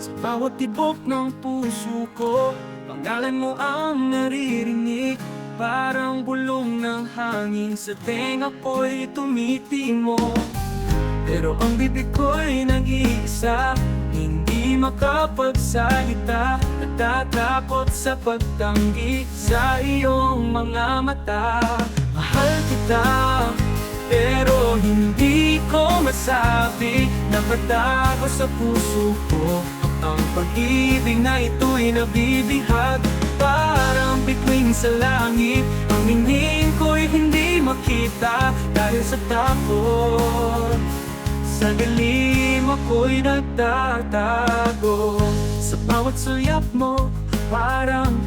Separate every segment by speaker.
Speaker 1: Sa bawat tibok ng puso ko, pangalan mo ang naririnig. Parang bulong ng hangin sa tenga ko'y tumitimo. Pero ang bibig ko'y nag-iisa, hindi makapagsalita. Natatakot sa pagtanggi sa iyong mga mata. Mahal kita, pero hindi ko masabi. Nakatago sa puso ko ang pag-ibig na ito'y nabibihag. Parang bituin sa langit, ang ningning ko'y hindi makita dahil sa takot. Sa dilim ako'y nagtatago. Sa bawat sulyap mo, parang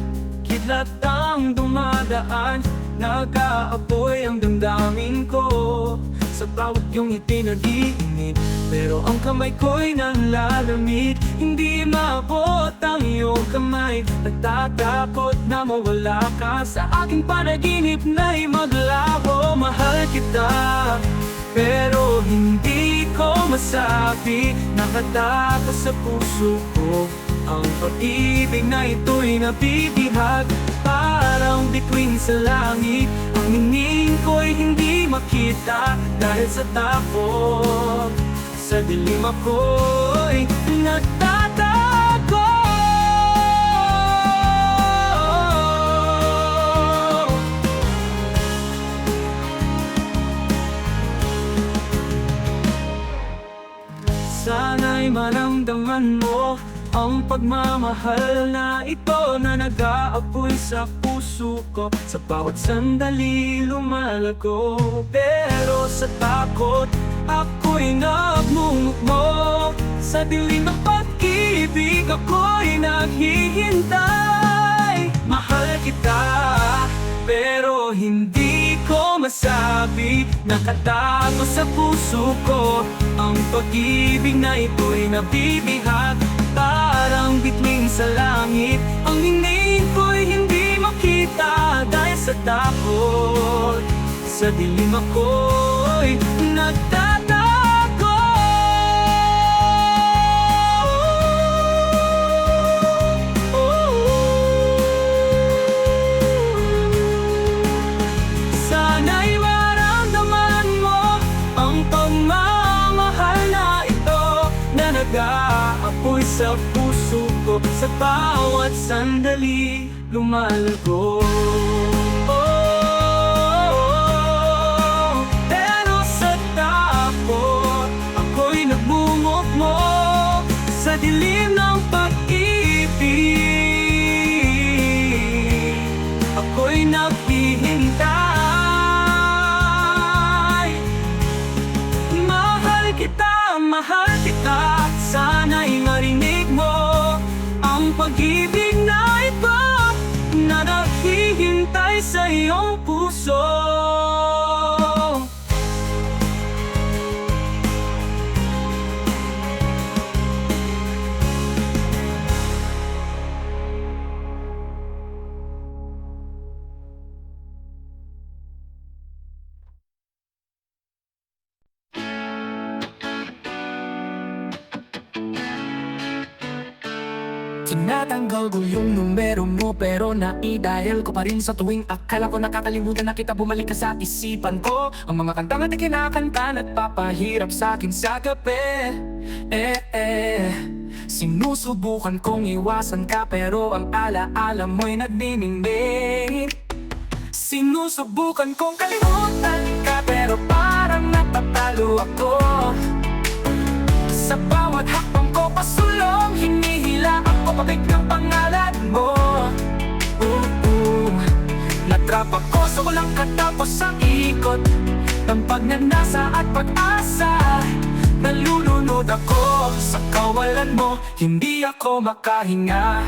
Speaker 1: kidlat ang dumadaan. Nag-aapoy ang damdamin ko sa bawat iyong itinag-iinit. Pero ang kamay ko'y nanlalamig, hindi maabot ang iyong kamay. Nagtatakot na mawala ka sa aking panaginip na'y maglaho. Mahal kita, pero hindi ko masabi. Nakatago sa puso ko ang pag-ibig na ito'y nabibihag. Parang bituin sa langit, ang ningning ko'y hindi makita dahil sa takot. Sa dilim ako'y nagtatago. Sana'y maramdaman mo ang pagmamahal na ito na nag-aapoy sa puso ko. Sa bawat sandali lumalago, pero sa takot ako'y nagmumukmok. Sa dilim ng pag-ibig ako'y naghihintay. Mahal kita, pero hindi ko masabi. Nakatago sa puso ko ang pag-ibig na ito'y nabibihag. Parang bituin sa langit, ang ningning ko'y hindi makita dahil sa takot. Sa dilim ako'y nagtatago. Sana'y maramdaman mo ang pagmamahal na ito na nag-aapoy sa puso ko. Sa bawat sandali lumalago. Pero sa takot ako'y nagmumukmok. Sa dilim ng pag-ibig ako'y naghihintay. Mahal kita, mahal kita. Sana'y marinig mo ang pag-ibig na ito na naghihintay sa iyong puso. Tinatanggal ko yung numero mo, pero nai-dial ko pa rin sa tuwing akala ko nakakalimutan na kita. Bumalik ka sa isipan ko, ang mga kantang ating kinakanta at papahirap sa akin sa gabi. Sinusubukan kong iwasan ka, pero ang alaala mo'y nagniningning. Sinusubukan kong kalimutan ka, pero parang natatalo ako. Sa bawat hakbang ko pasulong, hinihila ako pabig ng pangalan mo. Natrap ako sa walang katapos ang ikot ng pagnanasa at pag-asa. Nalulunod ako sa kawalan mo, hindi ako makahinga.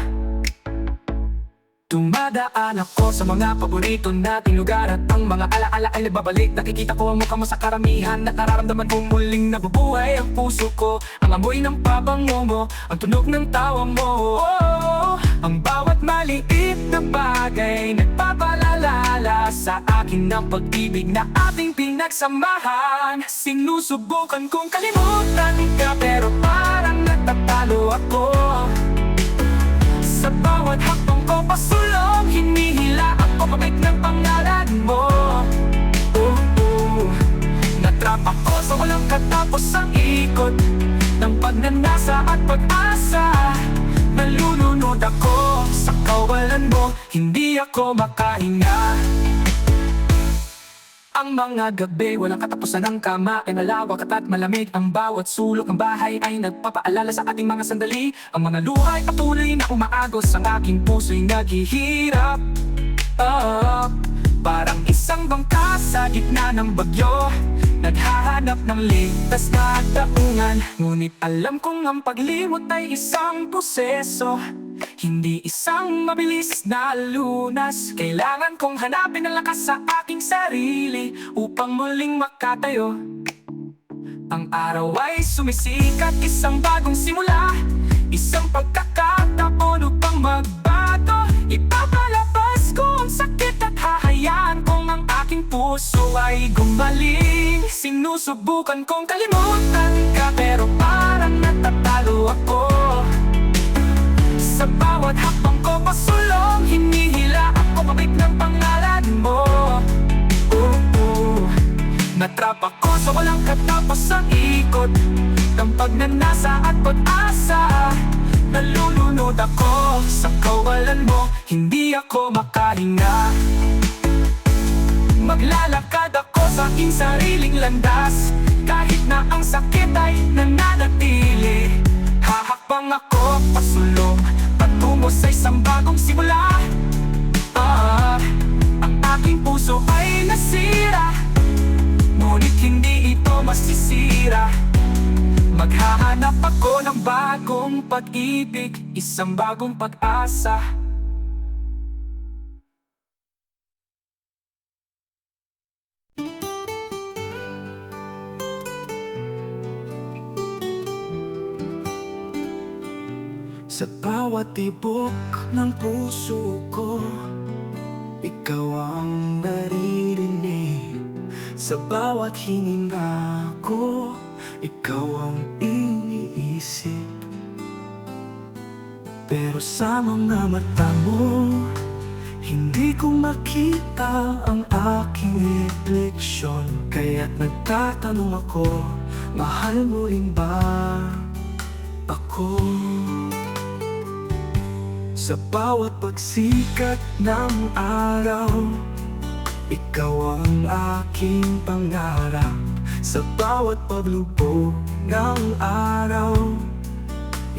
Speaker 1: Dumadaan ako sa mga paborito nating lugar at ang mga alaala ay nagbabalik. Nakikita ko ang mukha mo sa karamihan at nararamdaman kong muling nabubuhay ang puso ko. Ang amoy ng pabango mo, ang tunog ng tawa mo. Ang bawat maliit na bagay nagpapaalala sa akin ng pag-ibig na ating pinagsamahan. Sinusubukan kong kalimutan ka, pero parang natatalo ako. bawat hakbang ko pasulong, hinihila ako pabalik ng pangalan mo. Natrap ako sa walang katapos ang ikot ng pagnanasa at pag-asa. Nalulunod ako sa kawalan mo, hindi ako makahinga. Ang mga gabi, walang katapusan ng kama ay malawak at malamig. Ang bawat sulok ng bahay ay nagpapaalala sa ating mga sandali. Ang mga luhay patuloy na umaagos, ang aking puso'y naghihirap. Parang isang bangka sa gitna ng bagyo, naghahanap ng ligtas na daungan. Ngunit alam kong ang paglimot ay isang proseso, hindi isang mabilis na lunas. Kailangan kong hanapin ang lakas sa aking sarili upang muling makatayo. Ang araw ay sumisikat, isang bagong simula, isang pagkakataon upang magbago. Ipapalabas ko ang sakit at hahayaan kong ang aking puso ay gumaling. Sinusubukan kong kalimutan ka, pero parang natatalo ako. Sa bawat hakbang ko pasulong, hinihila ako pabalik ng pangalan mo. Natrap ako sa walang katapos ang ikot ng pagnanasa at pag-asa. Nalulunod ako sa kawalan mo, hindi ako makahinga. Maglalakad ako sa aking sariling landas, kahit na ang sakit ay nananatili. Hahakbang ako pasulong, patungo sa isang bagong simula. Ang aking puso ay nasira, ngunit hindi ito masisira. Maghahanap ako ng bagong pag-ibig, isang bagong pag-asa. Sa bawat tibok ng puso ko, ikaw ang naririnig. Sa bawat hininga ko, ikaw ang iniisip. Pero sa mga mata mo, hindi ko makita ang aking refleksyon. Kaya't nagtatanong ako, mahal mo rin ba ako? Sa bawat pagsikat ng araw, ikaw ang aking pangarap. Sa bawat paglubog ng araw,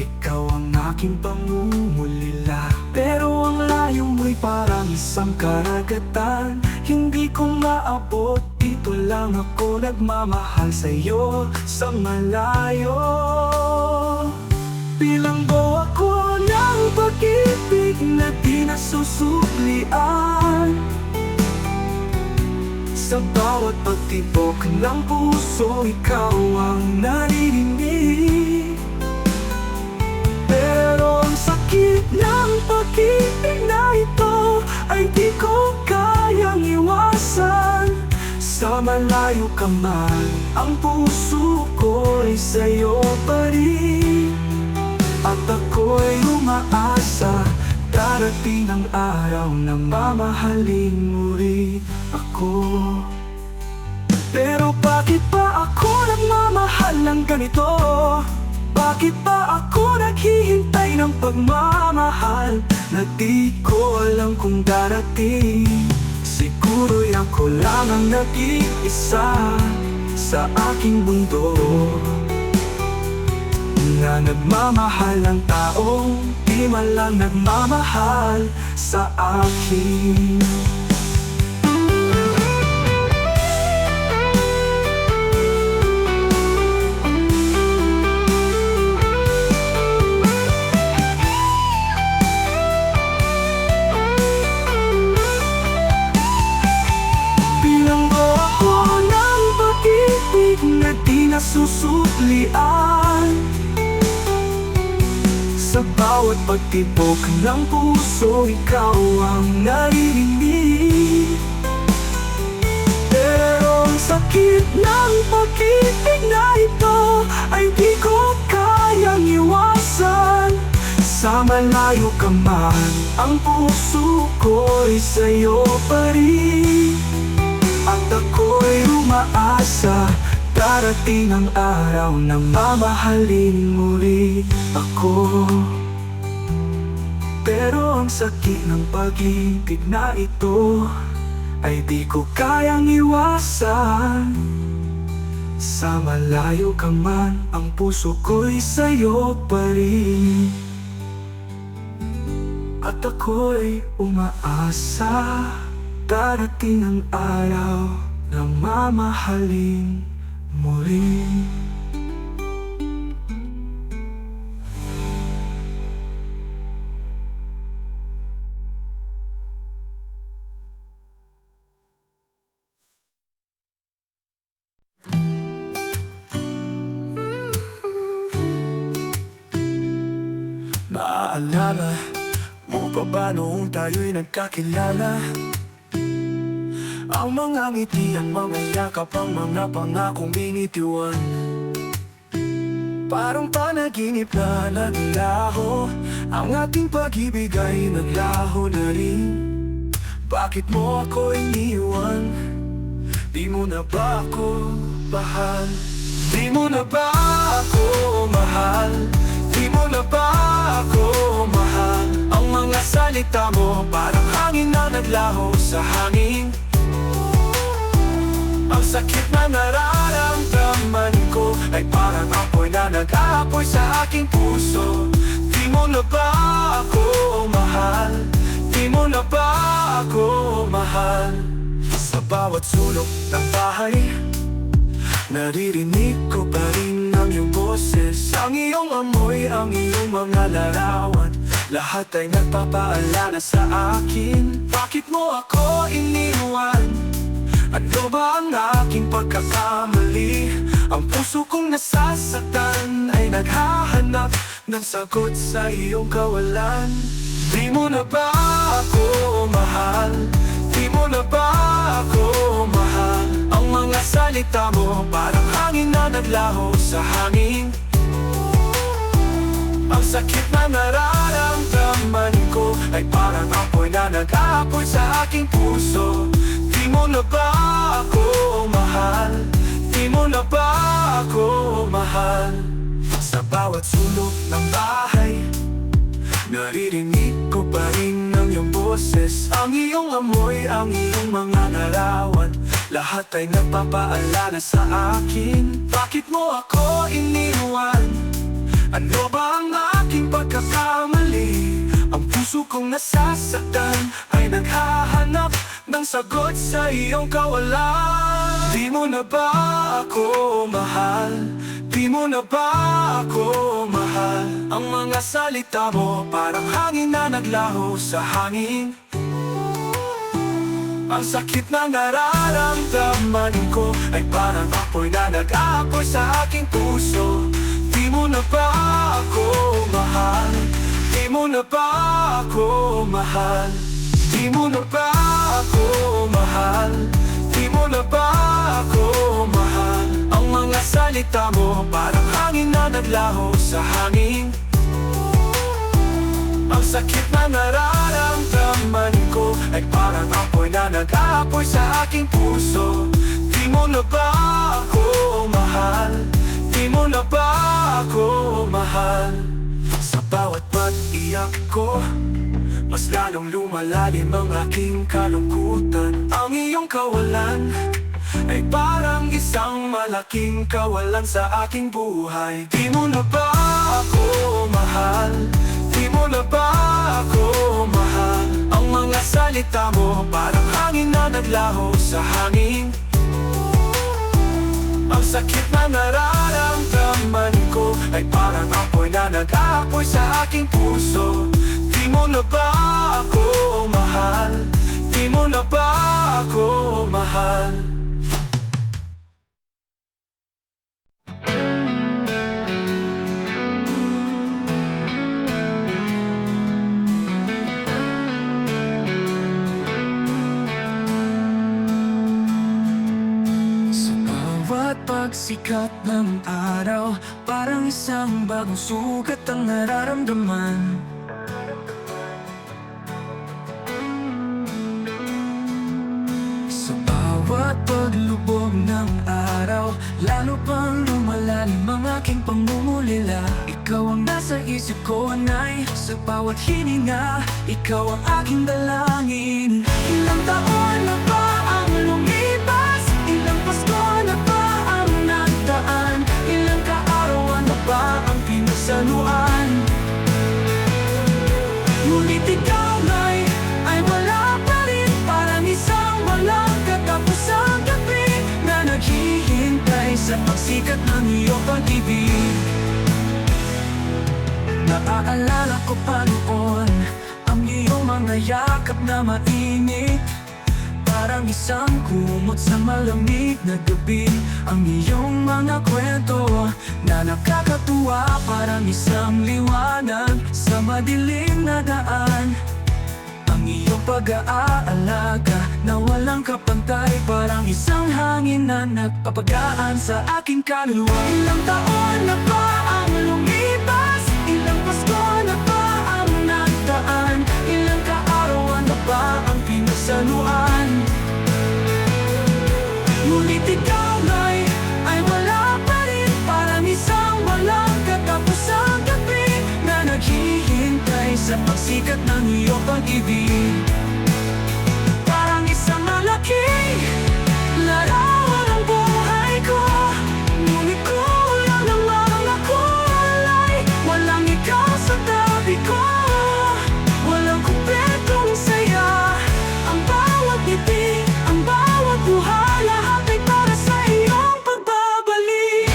Speaker 1: ikaw ang aking pangungulila. Pero ang layo mo'y parang isang karagatan, hindi ko maabot, dito lang ako nagmamahal sa'yo sa malayo. Bilanggo ako ng pag-ibig na di nasusuklian. Sa bawat pagtibok ng puso, ikaw ang naririnig. Pero ang sakit ng pag-ibig na ito ay di ko kayang iwasan. Sa malayo ka man, ang puso ko ay sa'yo pa rin. At ako'y umaasa, darating ang araw na mamahalin mo rin ako. Pero bakit pa ako nagmamahal ng ganito? Bakit pa ako naghihintay ng pagmamahal na di ko alam kung darating? Siguro'y ako lang ang nag-iisa sa aking mundo na nagmamahal ng taong di man lang nagmamahal sa akin. Bilanggo ako ng pag-ibig na di nasusuklian. Sa bawat pagtibok ng puso, ikaw ang naririnig. Pero ang sakit ng pag-ibig na ito ay di ko kayang iwasan. Sa malayo ka ka man, ang puso ko'y sa'yo pa rin. At ako'y umaasa, darating ang araw na mamahalin muli ako. Pero ang sakit ng pag-ibig na ito ay di ko kayang iwasan. Sa malayo ka man, ang puso ko'y sa'yo pa rin. At ako'y umaasa, darating ang araw na mamahalin muli. Naaalala mo pa ba noong tayo'y nagkakilala? Ang mga ngiti, ang mga yakap, ang mga pangakong binitiwan, parang panaginip na naglaho. Ang ating pag-ibig ay naglaho na rin. Bakit mo ako iniwan? Di mo na ba ako mahal? Di mo na ba ako mahal? Di mo na ba ako mahal? Ang mga salita mo parang hangin na naglaho sa hangin. Ang sakit na nararamdaman ko ay parang apoy na nag-aapoy sa aking puso. Di mo na ba ako mahal? Di mo na ba ako mahal? Sa bawat sulok ng bahay, naririnig ko pa rin ang iyong boses. Ang iyong amoy, ang iyong mga larawan, lahat ay nagpapaalala sa akin. Bakit mo ako iniwan? Ano ba ang aking pagkakamali? Ang puso kong nasasaktan ay naghahanap ng sagot sa iyong kawalan. Di mo na ba ako mahal? Di mo na ba ako mahal? Ang mga salita mo parang hangin na naglaho sa hangin. Ang sakit na nararamdaman ko ay parang apoy na nag-aapoy sa aking puso. Di mo na ba ako mahal? Di mo na ba ako mahal? Sa bawat sulok ng bahay, naririnig ko pa rin ang iyong boses. Ang iyong amoy, ang iyong mga larawan, lahat ay nagpapaalala sa akin. Bakit mo ako iniwan? Ano ba ang aking pagkakamali? Ang puso kong nasasaktan ay naghahanap ng sagot sa iyong kawalan. Di mo na ba ako mahal? Di mo na ba ako mahal? Ang mga salita mo parang hangin na naglaho sa hangin. Ang sakit na nararamdaman ko ay parang apoy na nag-aapoy sa aking puso. Di mo na ba ako mahal? Di mo na ba ako mahal? Di mo na ba ako mahal? Di mo na ba ako mahal? Ang mga salita mo parang hangin na naglaho sa hangin. Ang sakit na nararamdaman ko ay parang apoy na nag-aapoy sa aking puso. Di mo na ba ako mahal? Di mo na ba ako mahal? Sa bawat pag-iyak ko, mas lalong lumalalim ang aking kalungkutan. Ang iyong kawalan ay parang isang malaking kawalan sa aking buhay. Di mo na ba ako mahal? Di mo na ba ako mahal? Ang mga salita mo parang hangin na naglaho sa hangin. Ang sakit na nararamdaman ko ay parang apoy na nag-aapoy sa aking puso. Di mo na ba ako mahal? Di mo na ba ako mahal? Pagsikat ng araw, parang isang bagong sugat ang nararamdaman. malalim ang aking pangungulila. Ikaw ang nasa isip ko, Nay. Sa bawat hininga, ikaw ang aking dalangin. Ilang taon na ba ang lumipas? Ilang Pasko na ba ang nagdaan? Ilang kaarawan na ba ang pinagsaluan? Ngunit ikaw, Nay, ay wala pa rin. Parang isang walang katapusang gabi na naghihintay sa pagsikat ng iyong pag-ibig. Naaalala ko pa noon ang iyong mga yakap na mainit, parang isang kumot sa malamig na gabi. Ang iyong mga kwento na nakakatuwa, parang isang liwanag sa madilim na daan. Ang iyong pag-aalaga na walang kapantay, parang isang hangin na nagpapagaan sa aking kaluluwa. Ilang taon na ba ang lumipas? Ilang Pasko na ba ang nagdaan? Ilang kaarawan na ba ang pinagsaluan? Ngunit ikaw, Nay, ay wala pa rin. Parang isang walang katapusang gabi na naghihintay sa pagsikat ng iyong pag-ibig. Parang isang malaking larawan ang buhay ko, ngunit kulang ng mga kulay. Walang ikaw sa tabi ko, walang kumpletong saya. Ang bawat ngiti, ang bawat buhay, lahat ay para sa iyong pagbabalik.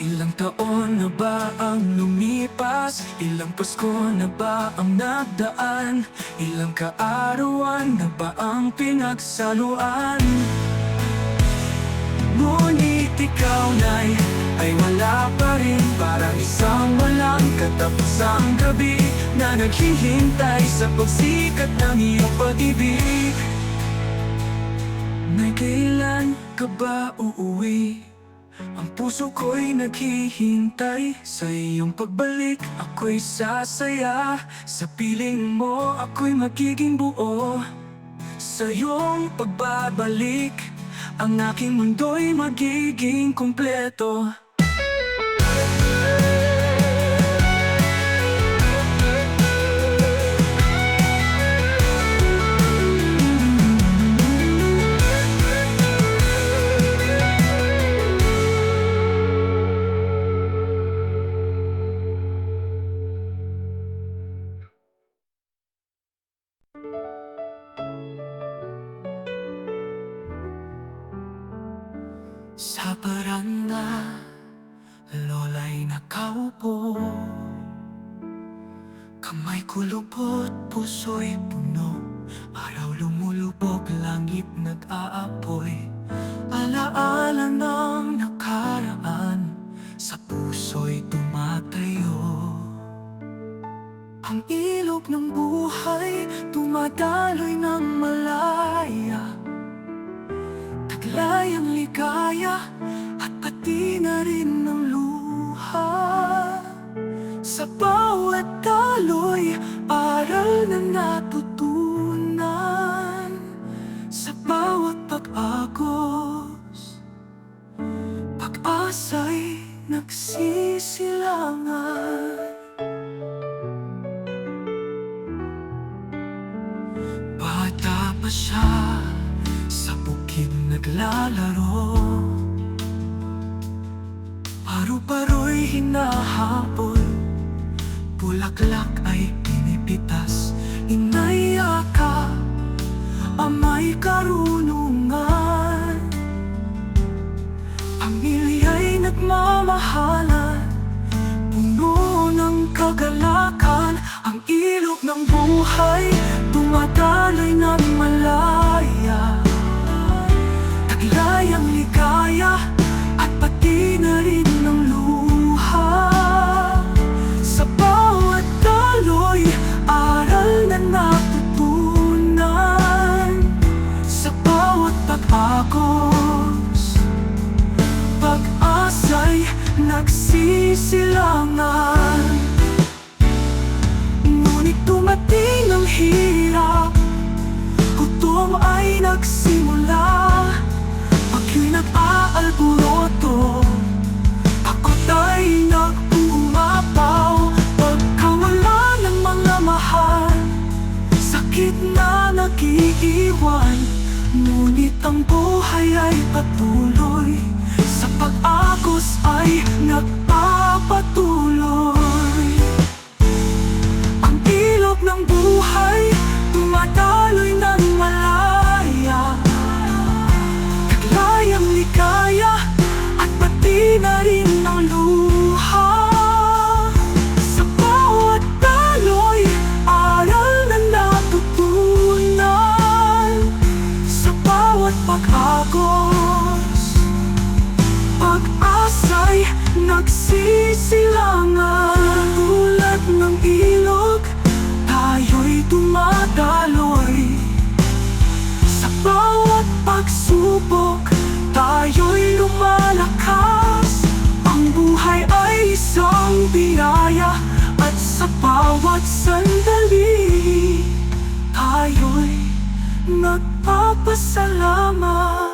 Speaker 1: Ilang taon na ba ang lumipas? Ilang Pasko na ba ang nagdaan? Ilang kaarawan na ba ang pinagsaluan? Ngunit ikaw, Nay, ay wala pa rin. Parang isang walang katapusang gabi na naghihintay sa pagsikat ng iyong pag-ibig. Nay, kailan ka ba uuwi? Ang puso ko'y naghihintay sa iyong pagbalik. Ako'y sasaya sa piling mo, ako'y magiging buo. Sa iyong pagbabalik, ang aking mundo'y magiging kumpleto. Sa baranda, lola'y nakaupo, kamay ko lubot, puso'y puno. Araw lumulubog, langit nag-aapoy. Alaala ng nakaraan, sa puso'y tumatayo. Ang ilog ng buhay, tumadaloy ng malaya. Taglay ang ligaya, at pati na rin ang luha. Sa bawat daloy, aral na natutunan. Sa bawat pag-agos, pag-asa'y nagsisilangan. Bata pa siya, sa bukid naglalaro. Paru-paro'y hinahabol, bulaklak ay pinipitas. Inayaka, ama'y karunungan. Pamilya'y nagmamahalan, puno ng kagalakan. Ang ilog ng buhay, tumadaloy ng malaya. Taglay ang ligaya, at pati na rin ang luha. Sa bawat daloy, aral na natutunan. Sa bawat pag-agos, pag-asa'y nagsisilangan. sakit na nag-iiwan, ngunit ang buhay ay patuloy, sa pag-agos ay nagpapatuloy. Ang ilog ng buhay dumadaloy ng malaya, kaglayang ligaya at pati na rin ang luha. Sa bawat daloy, aral na natutunan. Sa bawat pag-agos, pag-asa'y nagsisilangan. Tulad ng ilog, tayo'y dumadaloy. Sa bawat pagsubok, tayo'y lumalakas. Ang buhay ay isang biyaya, at sa bawat sandali, tayo'y nagpapasalamat.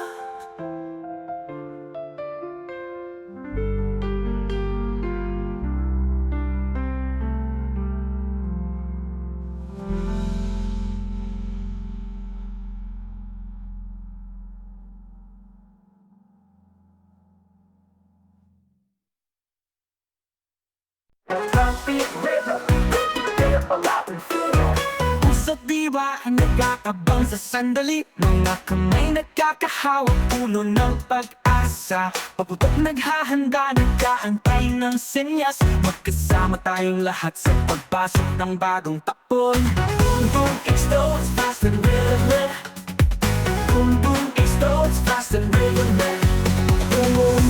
Speaker 1: Puso't diwa ang nagkakabang sa sandali, mga kamay nagkakahawak, puno ng pag-asa. Paputok naghahanda, nagkaantay ng senyas. Magkasama tayong lahat sa pagpasok ng bagong taon. Boom boom, explodes fast and rhythmic. Boom boom, explodes fast and rhythmic. Boom boom,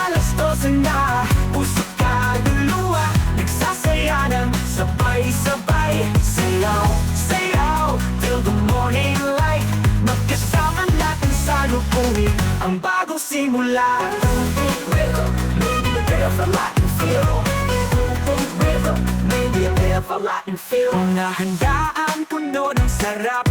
Speaker 1: alas 12 na, puso't kaluluwa nagsasaya ng sabay-sabay. Sayaw, sayaw, till the morning light. Magkasama natin salubungin ang bagong simula. Boom boom rhythm, maybe a bit of a Latin feel. Boom boom rhythm, maybe a bit of a Latin feel. Mga handaan puno ng sarap,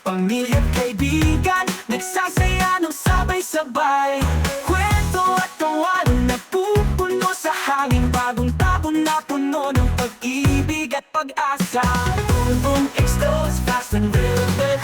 Speaker 1: pamilya at kaibigan nagsasaya ng sabay-sabay. Kwento at tawanan napupuno sa hangin, bagong tapon na puno ng pag-ibig at pag-asa. Boom boom, explodes fast and rhythmic.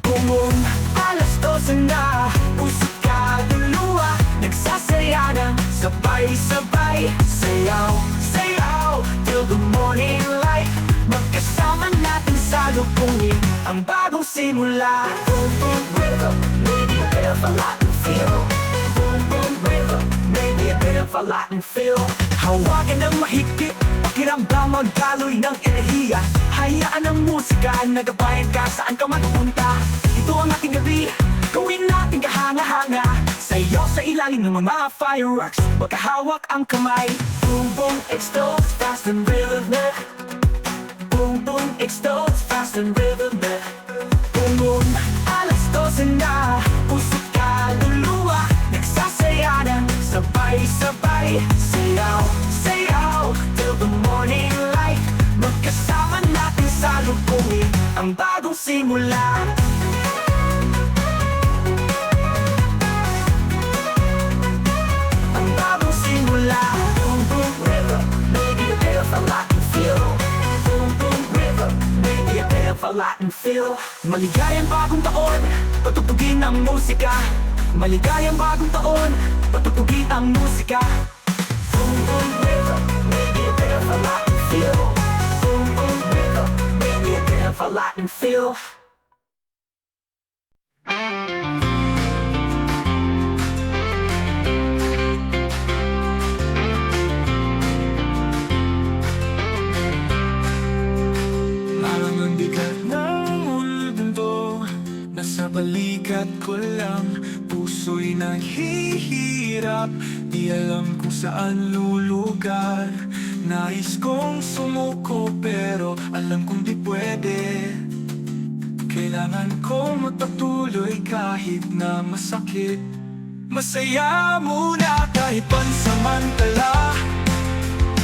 Speaker 1: Boom boom, alas 12 na, puso't kaluluwa nagsasaya ng sabay-sabay. Sayaw, sayaw, till the morning light. Magkasama natin salubungin ang bagong simula. Boom boom rhythm, maybe a bit of a Latin feel. Boom boom rhythm, maybe a bit of a Latin feel. Hawakan ng mahigpit, pakiramdam magdaloy ng enerhiya. Hayaan ang musika, nagabayan ka saan ka magpunta. Ito ang ating gabi, gawin natin kahanga-hanga. Sayaw sa ilalim ng mga fireworks, magkahawak ang kamay. Boom boom, explodes fast and rhythmic. Boom boom, explodes fast and rhythmic. Boom boom, alas 12 na, puso't kaluluwa nagsasaya ng sabay-sabay. Sayaw, sayaw, till the morning light. Magkasama natin salubungin ang bagong simula. Ang bagong simula. Boom boom rhythm, maybe a bit of a Latin feel. Boom boom rhythm, maybe a bit of a Latin feel. Maligayang bagong taon, patutugin ang musika. Maligayang bagong taon, patutugin ang musika. Boom boom rhythm, maybe a bit of a Latin feel. Boom boom rhythm, maybe a bit of a Latin feel. Parang ang bigat ng mundo, nasa balikat ko lang. Puso'y naghihirap, di alam kung saan lulugar. Nais kong sumuko pero alam kong di pwede. Kailangan kong magpatuloy kahit na masakit. Masaya muna kahit pansamantala.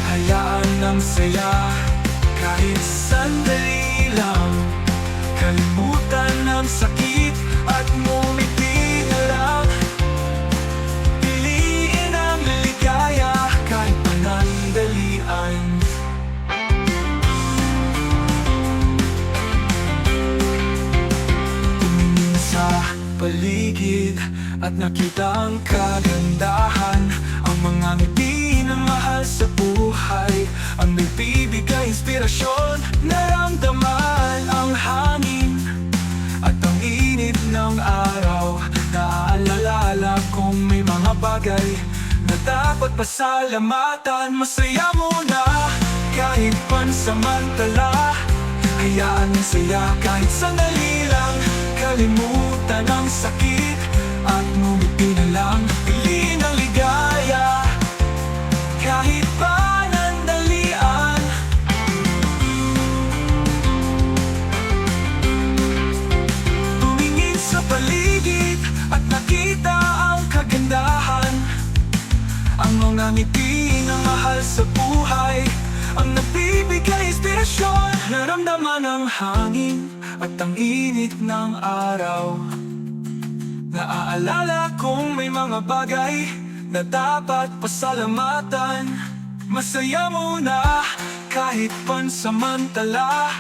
Speaker 1: Hayaan ng saya kahit sandali lang. Kalimutan ang sakit at ngumiti na lang. Piliin ang ligaya kahit panandalian. paligid at nakita ang kagandahan. Ang mga ngiti ng mahal sa buhay ang nagbibigay inspirasyon. Naramdaman ang hangin at ang init ng araw. Naaalala kong may mga bagay na dapat pasalamatan. Masaya muna kahit pansamantala, hayaan ang saya kahit sandali lang. Kalimutan ang sakit at ngumiti na lang. Piliin ang ligaya kahit panandalian. Tumingin sa paligid at nakita ang kagandahan. Ang mga ngiti ng mahal sa buhay ang nagbibigay inspirasyon. Naramdaman ang hangin at ang init ng araw. Naaalala kong may mga bagay na dapat pasalamatan. Masaya muna kahit pansamantala,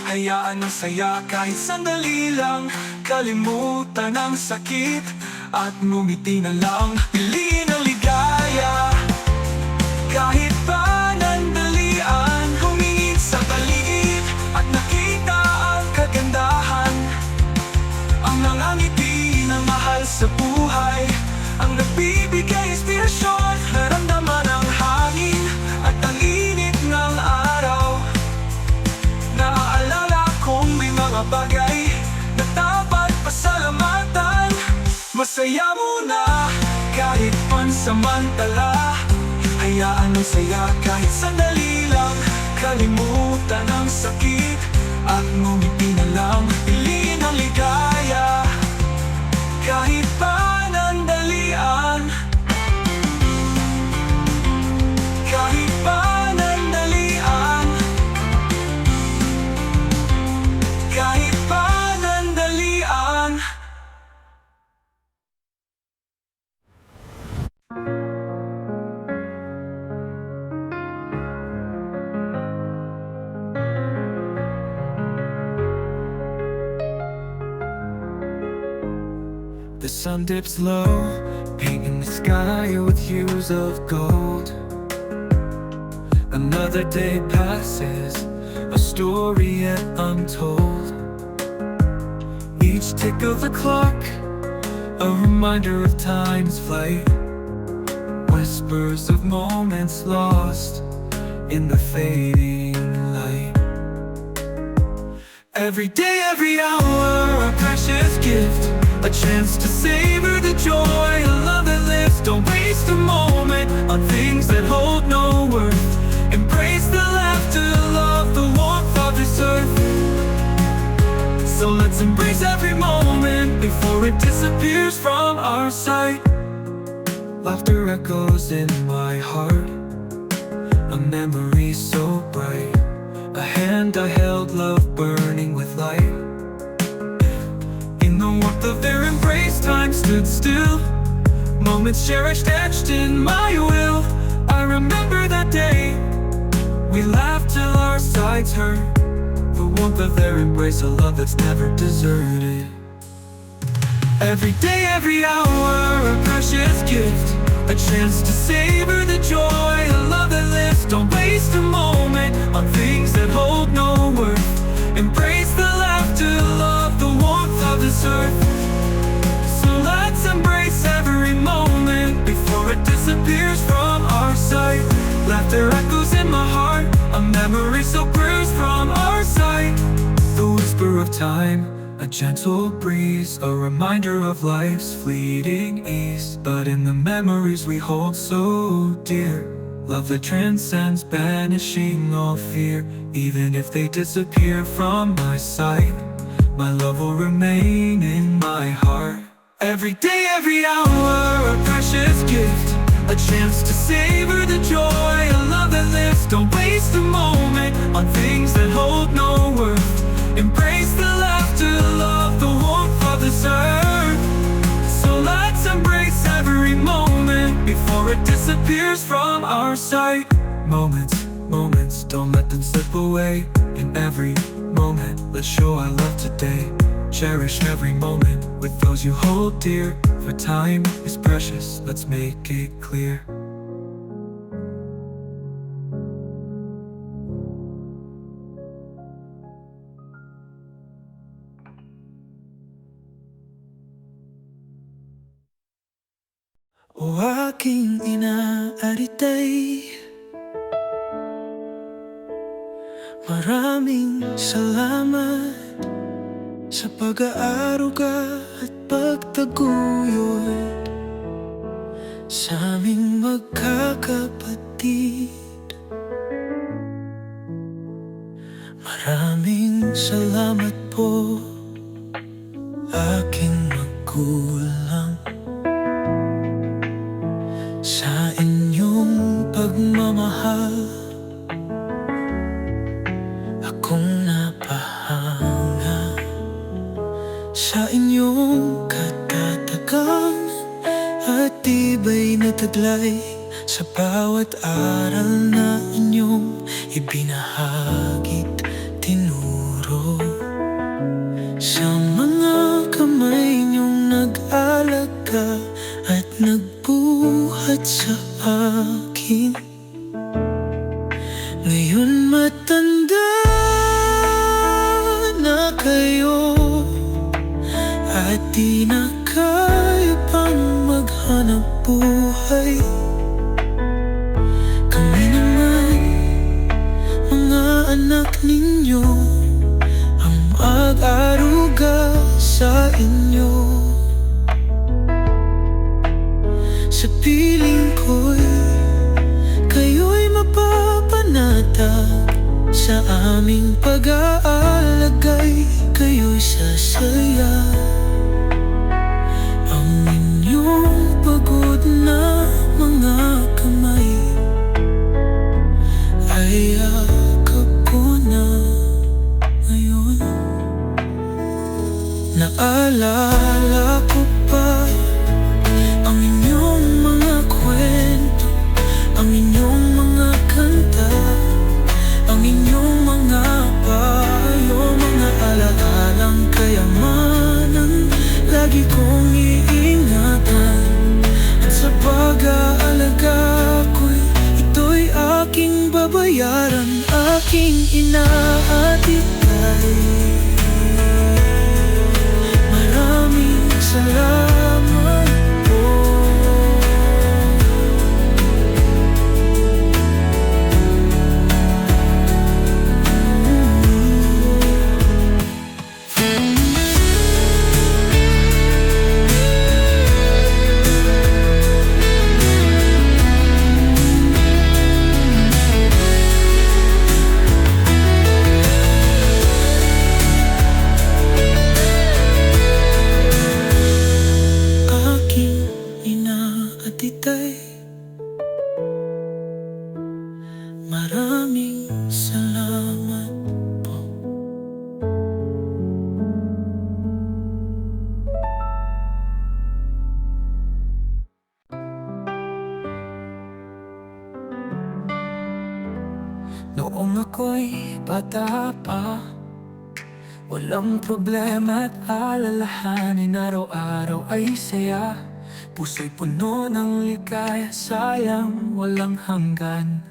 Speaker 1: hayaan ang saya kahit sandali lang. Kalimutan ang sakit at ngumiti na lang. Piliin ang ligaya kahit panandalian. Humingin sa paligid at nakita ang kagandahan. Ang mga ngiti ng mahal sa buhay ang nagbibigay inspirasyon. Naramdaman ang hangin at ang init ng araw. Naaalala kong may mga bagay na dapat pasalamatan. Masaya muna kahit pansamantala, hayaan ang saya kahit sandali lang. Kalimutan ang sakit at ngumiti na lang. Piliin ang ligaya kahit panandalian. Kahit panandalian. Kahit panandalian. The sun dips low, painting the sky with hues of gold. Another day passes, a story yet untold. Each tick of the clock, a reminder of time's flight. Whispers of moments lost in the fading light. Every day, every hour, a precious gift. A chance to savor the joy, a love that lives. Don't waste a moment on things that hold no worth. Embrace the laughter, love, the warmth of this earth. So let's embrace every moment before it disappears from our sight. Laughter echoes in my heart, a memory so bright. A hand I held, love burning with light. In the warmth of their embrace, time stood still. Moments cherished, etched in my will. I remember that day, we laughed till our sides hurt. The warmth of their embrace, a love that's never deserted. Every day, every hour, a precious gift. A chance to savor the joy, a love that lives. Don't waste a moment on things that hold no worth. Embrace the laughter, love, the warmth of this earth. So let's embrace every moment before it disappears from our sight. Laughter echoes in my heart, a memory so bruised from our sight. The whisper of time, a gentle breeze, a reminder of life's fleeting ease. But in the memories we hold so dear, love that transcends, banishing all fear. Even if they disappear from my sight, my love will remain in my heart. Every day, every hour, a precious gift. A chance to savor the joy, a love that lives. Don't waste a moment on things that hold no worth. Embrace the laughter, love, the warmth of this earth. So let's embrace every moment before it disappears from our sight. Moments, don't let them slip away. In every moment, let's show our love today. Cherish every moment with those you hold dear. For time is precious, let's make it clear. O aking ina, Aritay, maraming salamat sa pag-aaruga at pagtaguyod sa aming magkakapatid. Maraming salamat po, aking magulang, sa inyong pagmamahal. Akong napahanga sa inyong katatagan at tibay na taglay sa bawat aral na inyong ibinahagit, tinuro. Sa mga kamay niyong nag-alaga at nagbuhat sa akin, ngayon matanda na kayo at di na kaya pang maghanap buhay. Kami naman, mga anak ninyo, ang mag-aruga sa inyo. Sa piling ko'y kayo'y mapapanatag sa aming pag-aalagay. Kayo'y sasaya, ang inyong pagod na mga kamay ay yakap ko na ngayon. Naalala ko pa ang inyong mga kwento, ang inyong mga kanta, ang inyong mga payo, mga alalalang kayamanan lagi kong iingatan. At sa pag-aalaga ko'y ito'y aking babayaran, aking ina at itay. Maraming salamat po. Maraming salamat po. Noong ako'y bata pa, walang problema at alalahanin, araw-araw ay saya. Puso'y puno ng ligaya, sayang walang hanggan.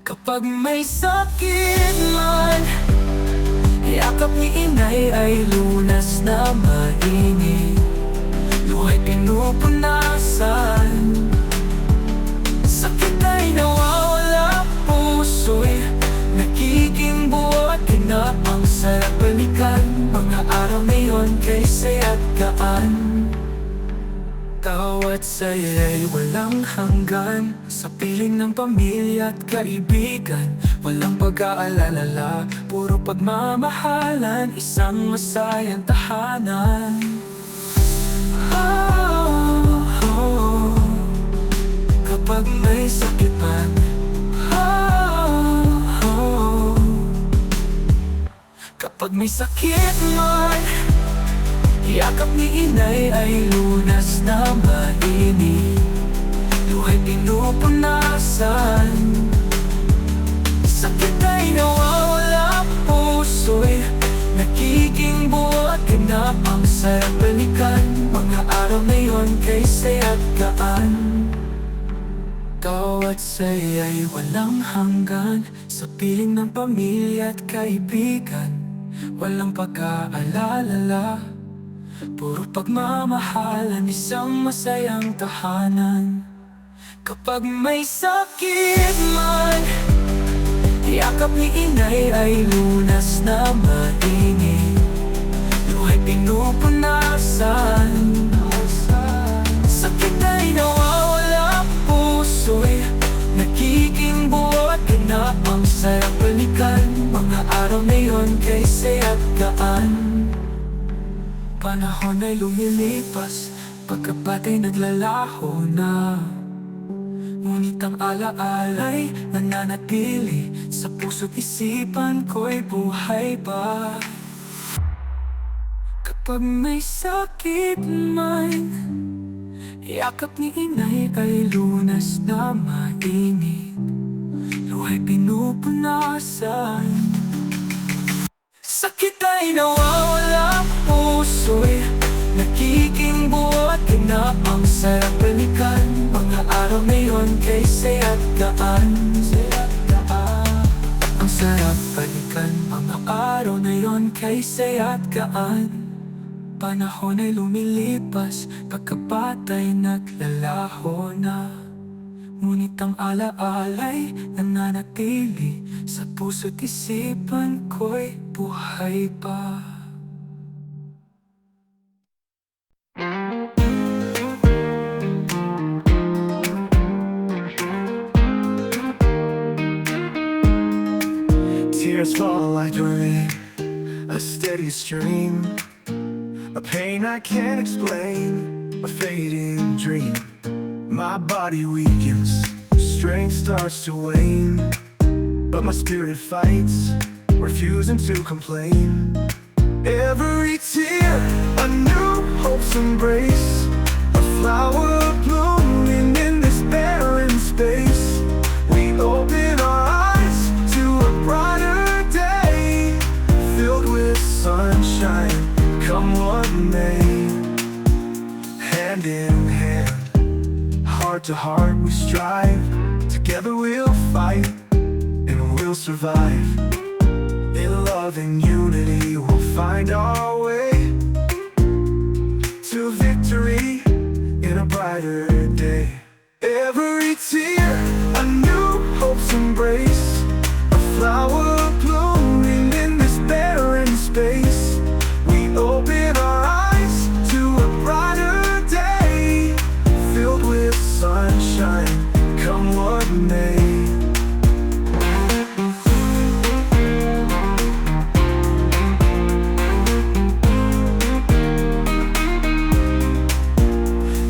Speaker 1: Kapag may sakit man, yakap ni inay ay lunas na mainit. Luha'y pinupunasan, sakit ay nawawala, puso'y nagiging buhat. Na ang sarap balikan, mga araw na yun kay saya't gaan. Tawat saya'y walang hanggan, sa piling ng pamilya at kaibigan. Walang pag-aalala, puro pagmamahalan, isang masayang tahanan. Oh, oh, kapag may sakit man, oh, oh, kapag may sakit man, yakap ni inay ay lunas na mainit. Luha'y pinupunasan, sakit ay nawawala, puso'y nagiging buhat. Na saya at gaan. Bawat saya'y walang hanggan, sa piling ng pamilya at kaibigan. Walang pag-aalala, puro pagmamahalan, isang masayang tahanan. Kapag may sakit man, yakap ni inay ay lunas na mainit. Luhay pinupunasan, sakit ay nawawala, puso'y nagiging buo at ganap. Ang sarap balikan, mga araw na yun kay saya at gaan. Panahon ay lumilipas, pagkabatay naglalaho na. Ngunit ang alaala'y nananatili, sa puso't isipan ko'y buhay pa. Kapag may sakit man, yakap ni inay ay lunas na mainit. Luhay pinupunasan, sakit ay nawawala, puso'y nagiging buo at ganap. Ang sarap balikan, mga araw na yun kay saya at gaan. Ang sarap balikan, mga araw na yun kay saya at gaan. Panahon ay lumilipas, pagkabatay naglalaho na. Ngunit ang alaala'y nananatili, sa puso't isipan ko'y buhay pa.
Speaker 2: Tears fall like rain, a steady stream, a pain I can't explain, a fading dream. My body weakens, strength starts to wane, but my spirit fights, refusing to complain. Every tear, a new hope's embrace, a flower blooming in this barren space. We open our eyes to a brighter day, filled with sunshine, come what may. Hand in hand, heart to heart we strive, together we'll fight and we'll survive. In love and unity we'll find our way to victory in a brighter day. Every tear, a new hope's embrace, a flower blooming in this barren space. We open our eyes to a brighter day, filled with sunshine, come what may.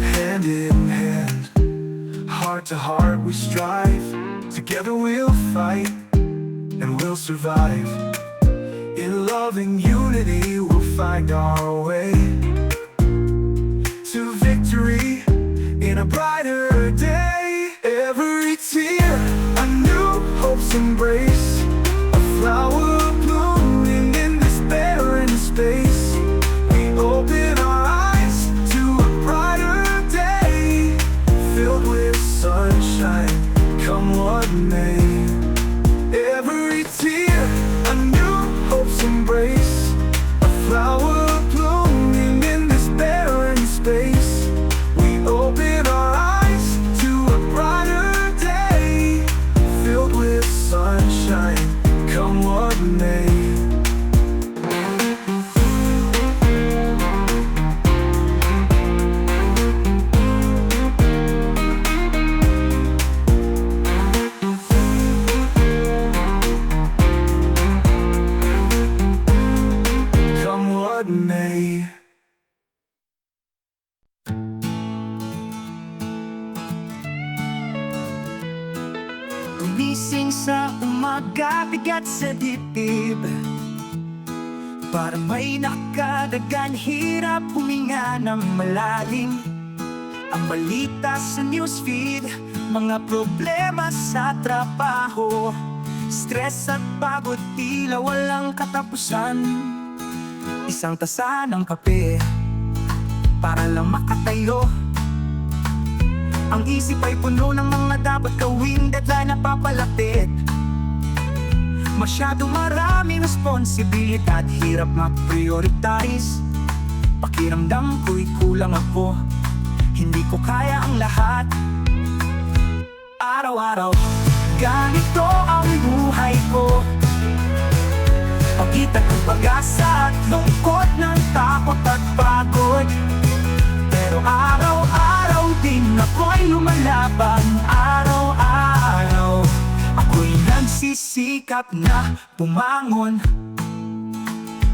Speaker 2: Hand in hand, heart to heart we strive, together we'll fight and we'll survive. In love and unity we'll find our way to victory in a brighter day. Every tear, a new hope's embrace, a flower blooming in this barren space. We open our eyes to a brighter day, filled with sunshine, come what may. Every tear, a new hope's embrace, a flower blooming in this barren space. We open our eyes to a brighter day, filled with sunshine, come what may. Come what may.
Speaker 3: Gumising sa umaga, bigat sa dibdib, para may nakadagan, hirap huminga ng malalim. Ang balita sa newsfeed, mga problema sa trabaho, stress at pagod, tila walang katapusan. Isang tasa ng kape, para lang makatayo, Ang isip ay puno ng mga dapat gawing deadline na papalapit. Masyadong maraming responsibilidad, hirap mag-prioritize. Pakiramdam ko'y kulang ako, hindi ko kaya ang lahat. Araw-araw, ganito ang buhay ko. Pagitan ng pag-asa at lungkot ng takot at pagod. Pero araw-araw din ako'y lumalaban. Araw-araw, ako'y nagsisikap na bumangon.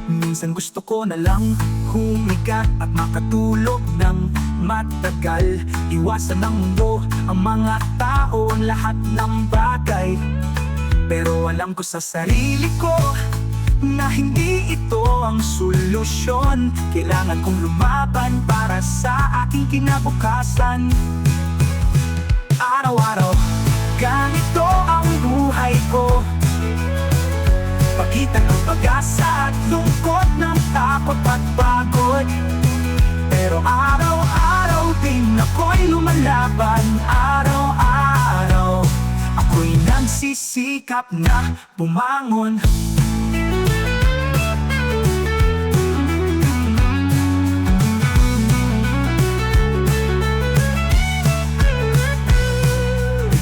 Speaker 3: Minsan gusto ko na lang humiga at makatulog ng matagal. Iwasan ng mundo, ang mga tao, ang lahat ng bagay. Pero alam ko sa sarili ko na hindi ito ang solusyon. Kailangan kong lumaban para sa aking kinabukasan. Araw-araw, ganito ang buhay ko. Pagitan ng pag-asa at lungkot ng takot at pagod. Pero araw-araw din ako'y lumalaban. Araw-araw, ako'y nagsisikap na bumangon.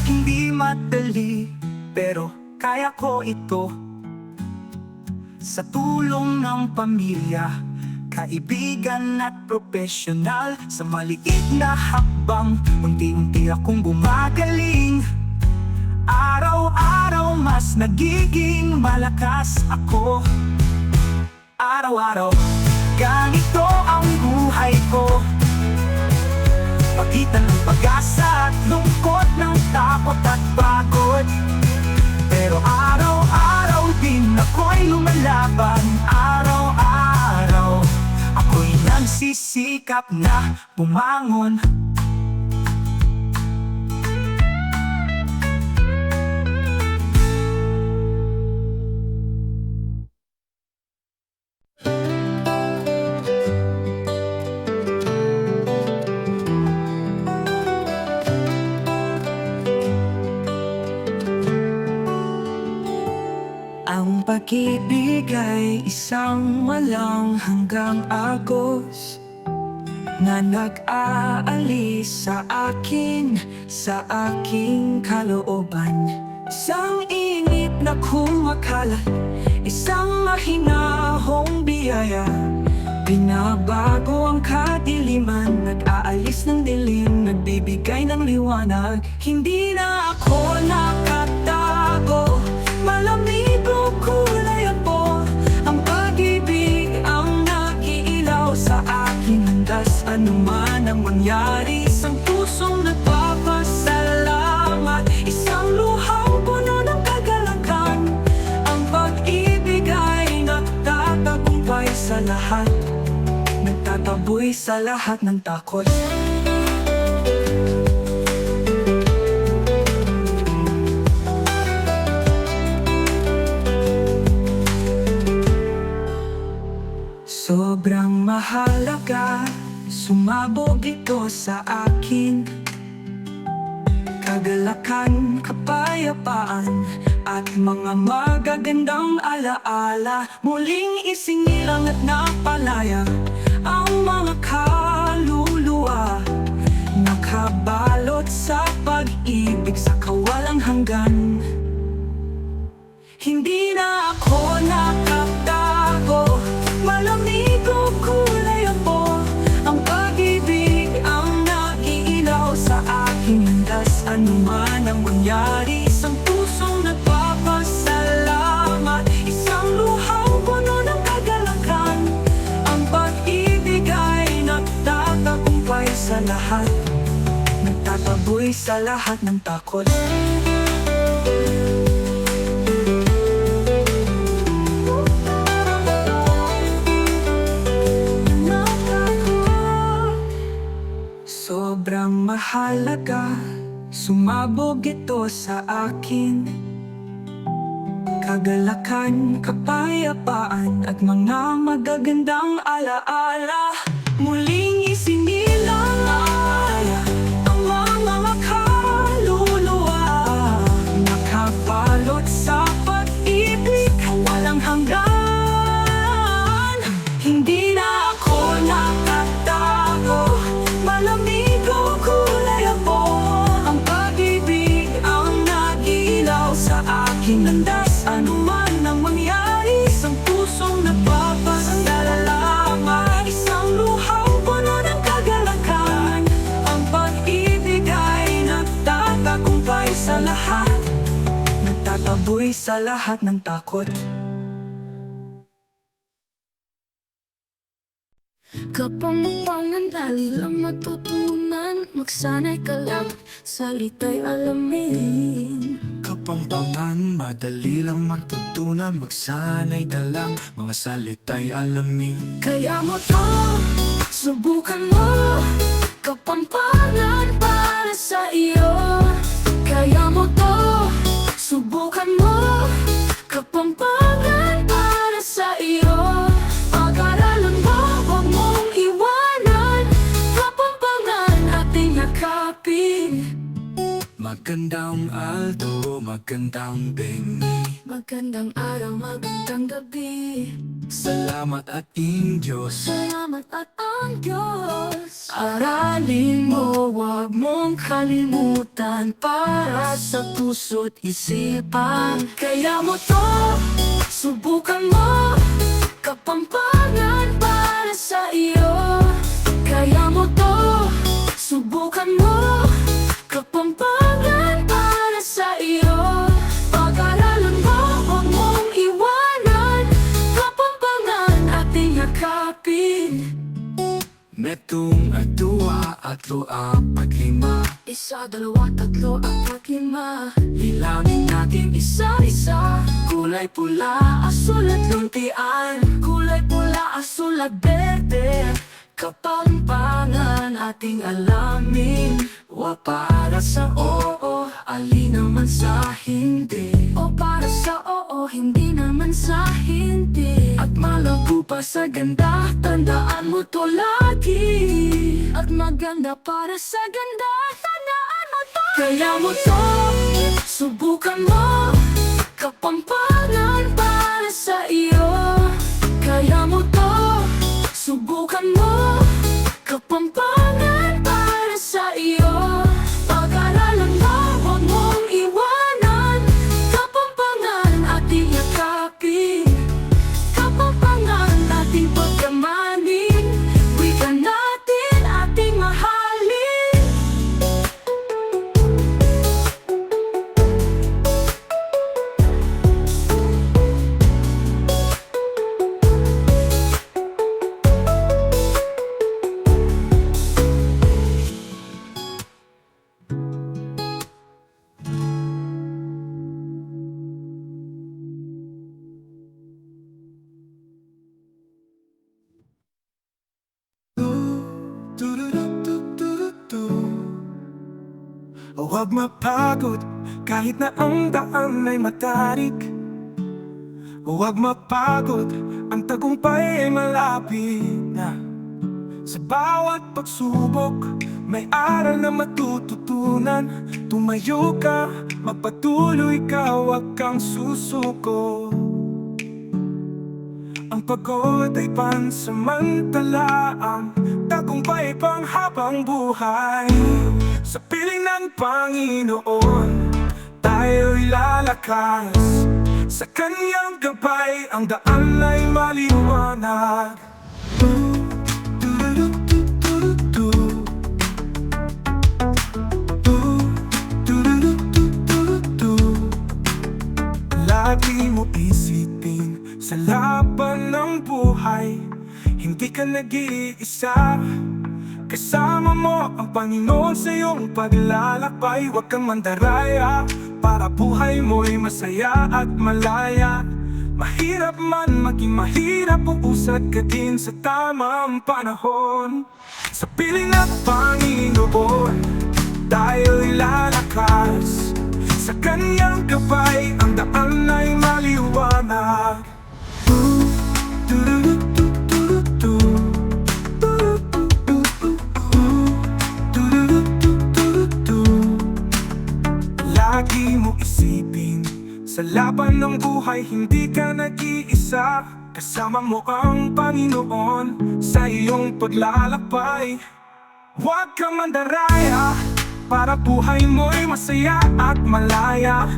Speaker 3: Hindi madali, pero kaya ko ito. Sa tulong ng pamilya, kaibigan at profesional, sa maliit na hakbang, unti-unti akong gumagaling. Araw-araw mas nagiging malakas ako. Araw-araw, ganito ang buhay ko. Pagitan ng pag-asa at lungkot ng takot at pagod. Pero araw-araw din ako'y lumalaban. Araw-araw, ako'y nagsisikap na bumangon. Ang pag-ibig ay isang walang hanggang agos na nag-aalis sa akin, sa aking kalooban. Isang init na kumakalat, isang mahinahong biyaya. Binabago ang kadiliman, nag-aalis ng dilim, nagbibigay ng liwanag. Hindi na ako nakatago, malamigo kulay po. Ang pag-ibig ang nag-iilaw sa aking landas. Ano man ang mangyari, isang pusong nagpapasalamat, isang luhang puno ng kagalakan. Ang pag-ibig ay nagtatagumpay sa lahat, nagtataboy sa lahat ng takot. Sobrang mahalaga, sumabog ito sa akin. Kagalakan, kapayapaan, at mga magagandang alaala. Muling isinilang at napalaya ang mga kaluluwa. Nakabalot sa pag-ibig sa kawalang hanggan. Hindi na ako nakatago, malamigo kulay po. Ang pag-ibig ang nag-iilaw sa aking landas. Ano man ang mangyari, isang pusong nagpapasalamat, isang luhang puno ng kagalakan. Ang pag-ibig ay nagtatagumpay sa lahat, nagtataboy sa lahat ng takot. Sobrang mahalaga, sumabog ito sa akin. Kagalakan, kapayapaan, at mga magagandang alaala. Muling isinilang ang mga Tumboy sa lahat ng takot.
Speaker 4: Kapampangan, dali lang matutunan. Magsanay ka lang, salita'y alamin.
Speaker 2: Kapampangan, madali lang matutunan. Magsanay ka lang, mga salita'y alamin.
Speaker 4: Kaya mo to, subukan mo. Kapampangan para sa iyo. Kaya mo to, subukan mo. Kapampangan para sa iyo. Pag-aralan mo, huwag mong iwanan. Kapampangan ating yakapin.
Speaker 2: Magandang aldo, magandang bengi.
Speaker 4: Magandang araw, magandang gabi.
Speaker 2: Salamat ating Diyos.
Speaker 4: Salamat at ang Diyos. Aralin mo, huwag mong kalimutan. Para sa puso't isipan. Kaya mo to, subukan mo. Kapampangan para sa iyo. Kaya mo to, subukan mo. Kapampangan para sa iyo. Pag-aralan mo, huwag mong iwanan. Kapampangan ating yakapin.
Speaker 2: Metong atua, atlo, apat, lima.
Speaker 4: Isa, dalawa, tatlo, apat, lima.
Speaker 2: Ilangin natin
Speaker 4: Isa-isa.
Speaker 2: kulay pula.
Speaker 4: Asul at luntian. Kulay pula, asul at berde. Kapampangan ating alamin.
Speaker 2: Wa para sa oo, alin naman sa hindi.
Speaker 4: O para sa oo, hindi naman sa hindi.
Speaker 2: At malabo pa sa ganda, tandaan mo to lagi.
Speaker 4: At maganda para sa ganda, tandaan mo to.
Speaker 2: Kaya mo to,
Speaker 4: Subukan mo. Kapampangan para sa iyo. Kaya mo to, subukan mo. Kapampangan para sa iyo. Pag-aralan mo, huwag mong iwanan. Kapampangan ating yakapin. Kapampangan ating pagkamanin. Wika natin ating mahalin.
Speaker 2: huwag mapagod kahit na ang daan ay matarik. Huwag mapagod, ang tagumpay ay malapit na. Sa bawat pagsubok, may aral na matututunan. Tumayo ka, magpatuloy ka, huwag kang susuko. Ang pagod ay pansamantala, ang tagumpay pang habang buhay. Sa piling ng Panginoon, tayo'y lalakas. Sa Kanyang gabay, ang daan ay maliwanag. Lagi mo isipin sa laban ng buhay, hindi ka nag-iisa. Kasama mo ang Panginoon sa iyong paglalakbay. Huwag kang mandaraya, para buhay mo'y masaya at malaya. Mahirap man maging mahirap, uusad ka din sa tamang panahon. Sa piling ng Panginoon, tayo'y lalakas. Sa Kanyang gabay, ang daan ay maliwanag. Lagi mo isipin, sa laban ng buhay hindi ka nag-iisa. Kasama mo ang Panginoon sa iyong paglalakbay. Huwag kang mandaraya, para buhay mo'y masaya at malaya.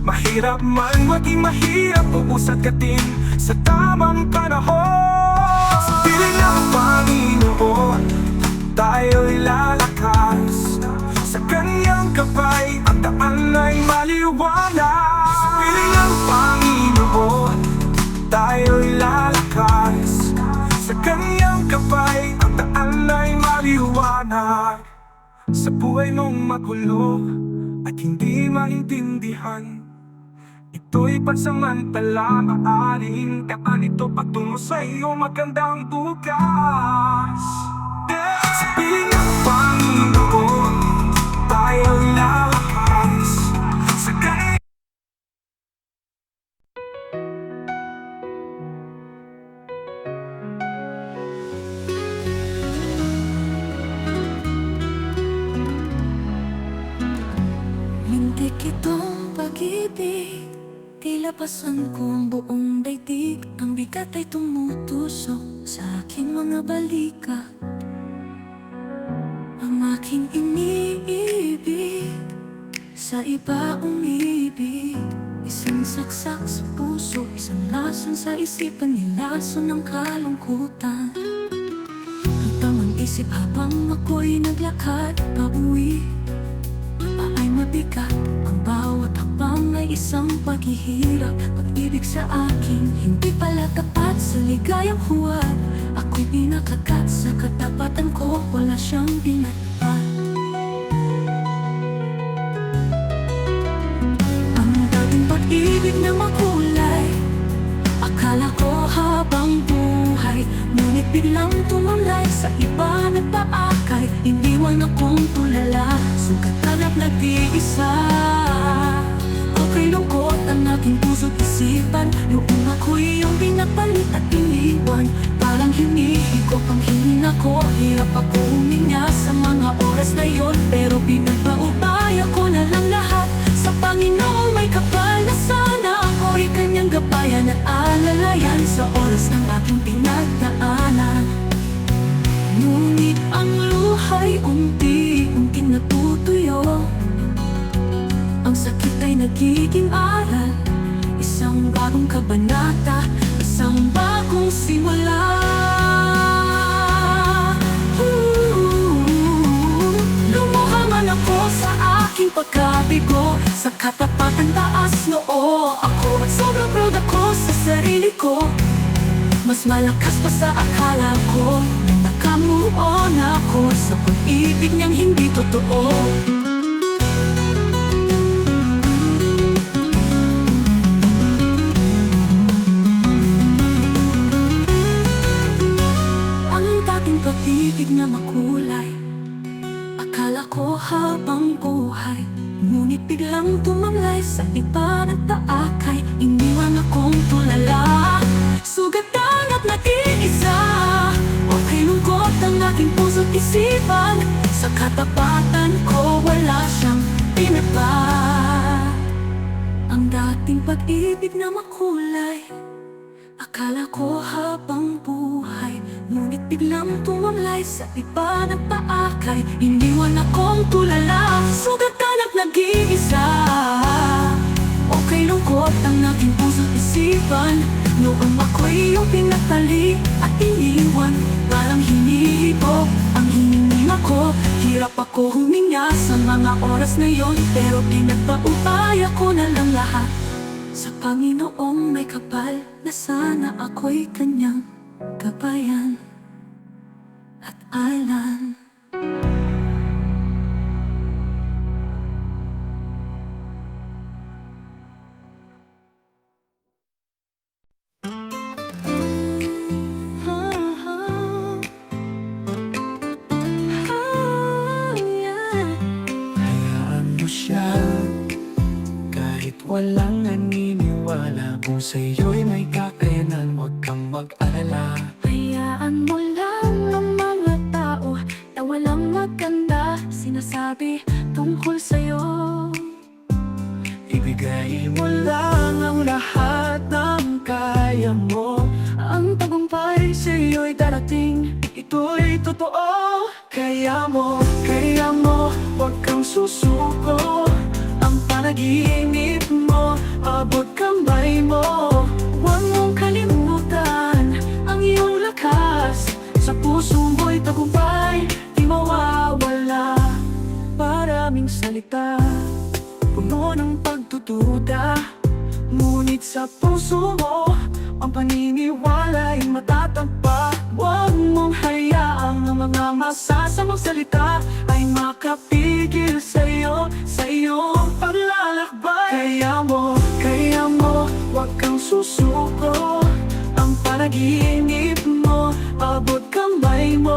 Speaker 2: Mahirap man maging mahirap, uusad ka din sa tamang panahon. Sa piling ng Panginoon, tayo'y lalakas. Sa Kanyang gabay, ang daan ay maliwanag. Sa piling
Speaker 3: gabay, ang daan ay maliwanag. Sa buhay mong magulo at hindi maintindihan, ito'y pansamantala, maaaring daan ito patungo sa iyong magandang bukas. Sa piling ng Panginoon, tayo lalakas sa ganyan.
Speaker 4: Lintik itong pag-ibig, tila pasan ko ang buong daigdig. Ang bigat ay tumutusok sa aking mga balika. Ang aking iniibig, sa iba umibig. Isang saksak sa puso, isang lason sa isipan, nilason ng kalungkutan. Lutang ang isip habang ako'y naglakad pauwi. Ay mabigat, ang bawat hakbang ay isang paghihirap. Pag-ibig sa akin, hindi pala tapat sa ligayang huwad. Ako'y pinakagat sa katapatan ko, wala siyang binatpat. Ang dating pag-ibig na makulay, akala ko habang buhay, ngunit biglang tumulay sa iba nagpaakay. Iniwan akong tulala, sugat hanap nag-iisa. Okay lungkot ang aking puso't isipan, noong ako'y iyong pinapalit at iniwan. Parang hinihigop ang hingin ako, hirap ako huminga sa mga oras na yon. Pero pinagpaubaya ko na lang lahat sa Panginoon, may kapal na sana ako'y kanyang gabayan at alalayan sa oras ng aking pinagdaanan. Ngunit ang luha'y unti-unti natutuyo, ang sakit ay nagiging aral, isang bagong kabanata, isang bagong simula. Lumuha man ako sa aking pagkabigo, sa katapatan taas noo ako, at sobrang proud ako sa sarili ko. Mas malakas pa sa akala ko, naka-move on ako sa pag-ibig niyang hindi totoo. Ang dating pag-ibig na makulay, akala ko habang buhay, ngunit biglang tumamlay sa iba nagpaakay. Iniwan akong tulala, sugatan at nag-iisa. Okay lungkot ang aking puso't isipan, sa katapatan ko wala siyang pinagpat. Ang dating pag-ibig na makulay, akala ko habang buhay, ngunit biglang tumamlay sa iba nagpaakay. Iniwan akong tulala, sugatan at nag-iisa. Okay lungkot ang aking puso't isipan, noong ako'y iyong pinagtali at iniwan. Parang hinihigop ang hininga ko, hirap ako huminga sa mga oras na yon. Pero pinagpaubaya ko na lang lahat sa Panginoong may kapal na sana ako'y kanyang gabayan at alan.
Speaker 3: Hayaan mo siya, kahit walang naniniwala, kung sa'yo'y may kakayanan, huwag kang mag-alala.
Speaker 4: Hayaan mo lang ang mga tao na walang maganda sinasabi tungkol sa'yo.
Speaker 3: Ibigay mo lang ang lahat ng kaya mo,
Speaker 4: Ang tagumpay
Speaker 3: sa'yo'y darating, ito'y totoo. Kaya mo, huwag kang susuko. Ang panaginip mo, abot kamay mo.
Speaker 4: huwag mong kalimutan ang iyong lakas.
Speaker 3: Sa puso mo'y tagumpay, di mawawala. Maraming salita, puno ng pagdududa, ngunit sa puso mo, ang paniniwala'y matatagpa. Huwag mong hayaan mga masasamang salita ay makapigil sa'yo, sa iyong paglalakbay. Kaya mo, huwag kang susuko. Ang panaginip mo, abot kamay mo.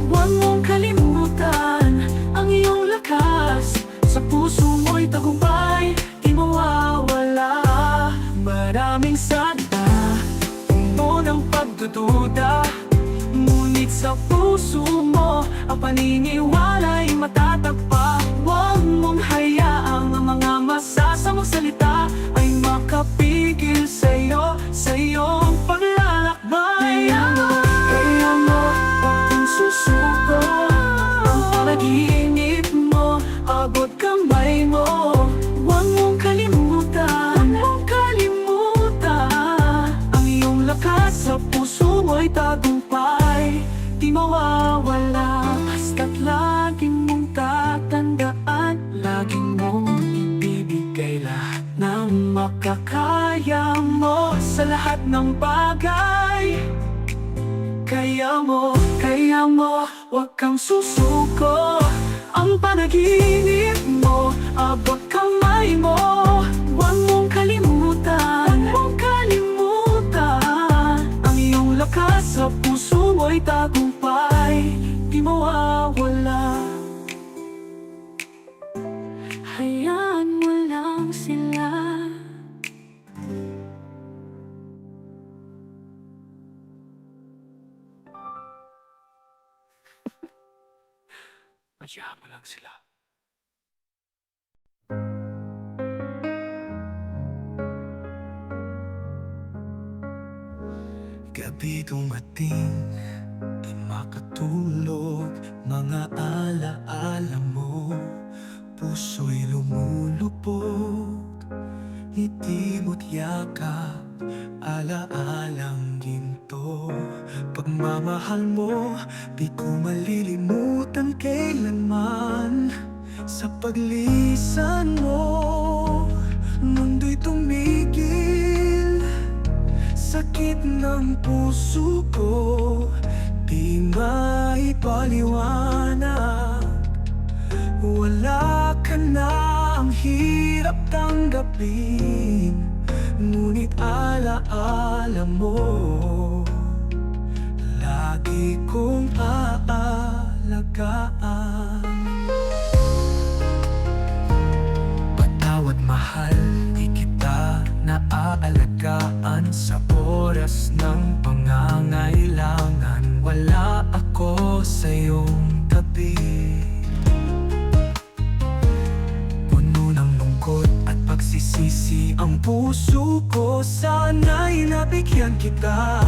Speaker 3: Huwag mong kalimutan ang iyong lakas. Sa puso mo'y tagumpay, di mawawala. Maraming sada, puno ng pagdududa, ngunit sa puso mo, ang paniniwala'y matatagpa. Huwag mong hayaang ang mga masasamang salita ay makapigil sa'yo, sa iyong paglalakbay. Kaya mo, huwag kang susuko. Ang panaginip mo, abot kamay mo. Huwag mong kalimutan, ang iyong lakas sa puso mo'y tagumpay, di mawawala. Basta't laging mong tatandaan, laging mong ibibigay lahat ng makakaya mo sa lahat ng bagay. Kaya mo, huwag kang susuko. Ang panaginip mo, abot kamay mo. Huwag mong kalimutan, ang iyong lakas sa puso mo'y tagumpay, di mawawala. Hayaan mo lang sila. Hayaan mo lang sila.
Speaker 2: Gabi dumating, di makatulog, mga alaala mo, puso'y lumulupot, ngiti mo't yakap, alaalang ginto. Pagmamahal mo, di ko malilimutan kailanman. Sa paglisan mo, mundo'y tumigil. Sakit ng puso ko, di maipaliwanag. Wala ka na, ang hirap tanggapin, ngunit alaala mo, lagi kong aalagaan. Patawad mahal, di kita naaalagaan. Sa oras ng pangangailangan, wala ako sa iyong tabi. Puno ng lungkot at pagsisisi ang puso ko, sana'y nabigyan kita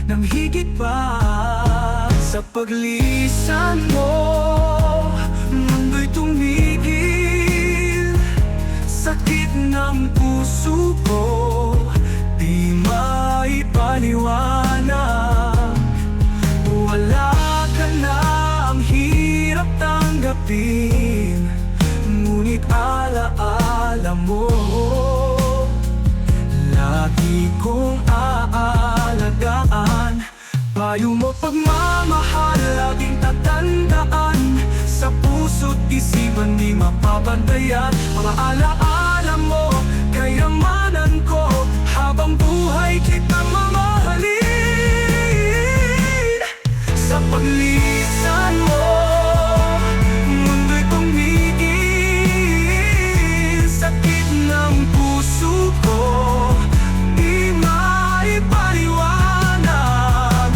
Speaker 2: ng higit pa. Sa paglisan mo, mundo'y tumigil. Sakit ng puso ko, di maipaliwanag. Wala ka na, ang hirap tanggapin, ngunit alaala mo, lagi kong aalagaan. Payo mo pagmamahal, laging tatandaan. Sa puso't isipan di mapapantayan. Mga alaala mo, kayamanan ko, habang buhay kita mamahalin. Sa paglisan mo, mundo'y tumigil. Sakit ng puso ko, di maipaliwanag.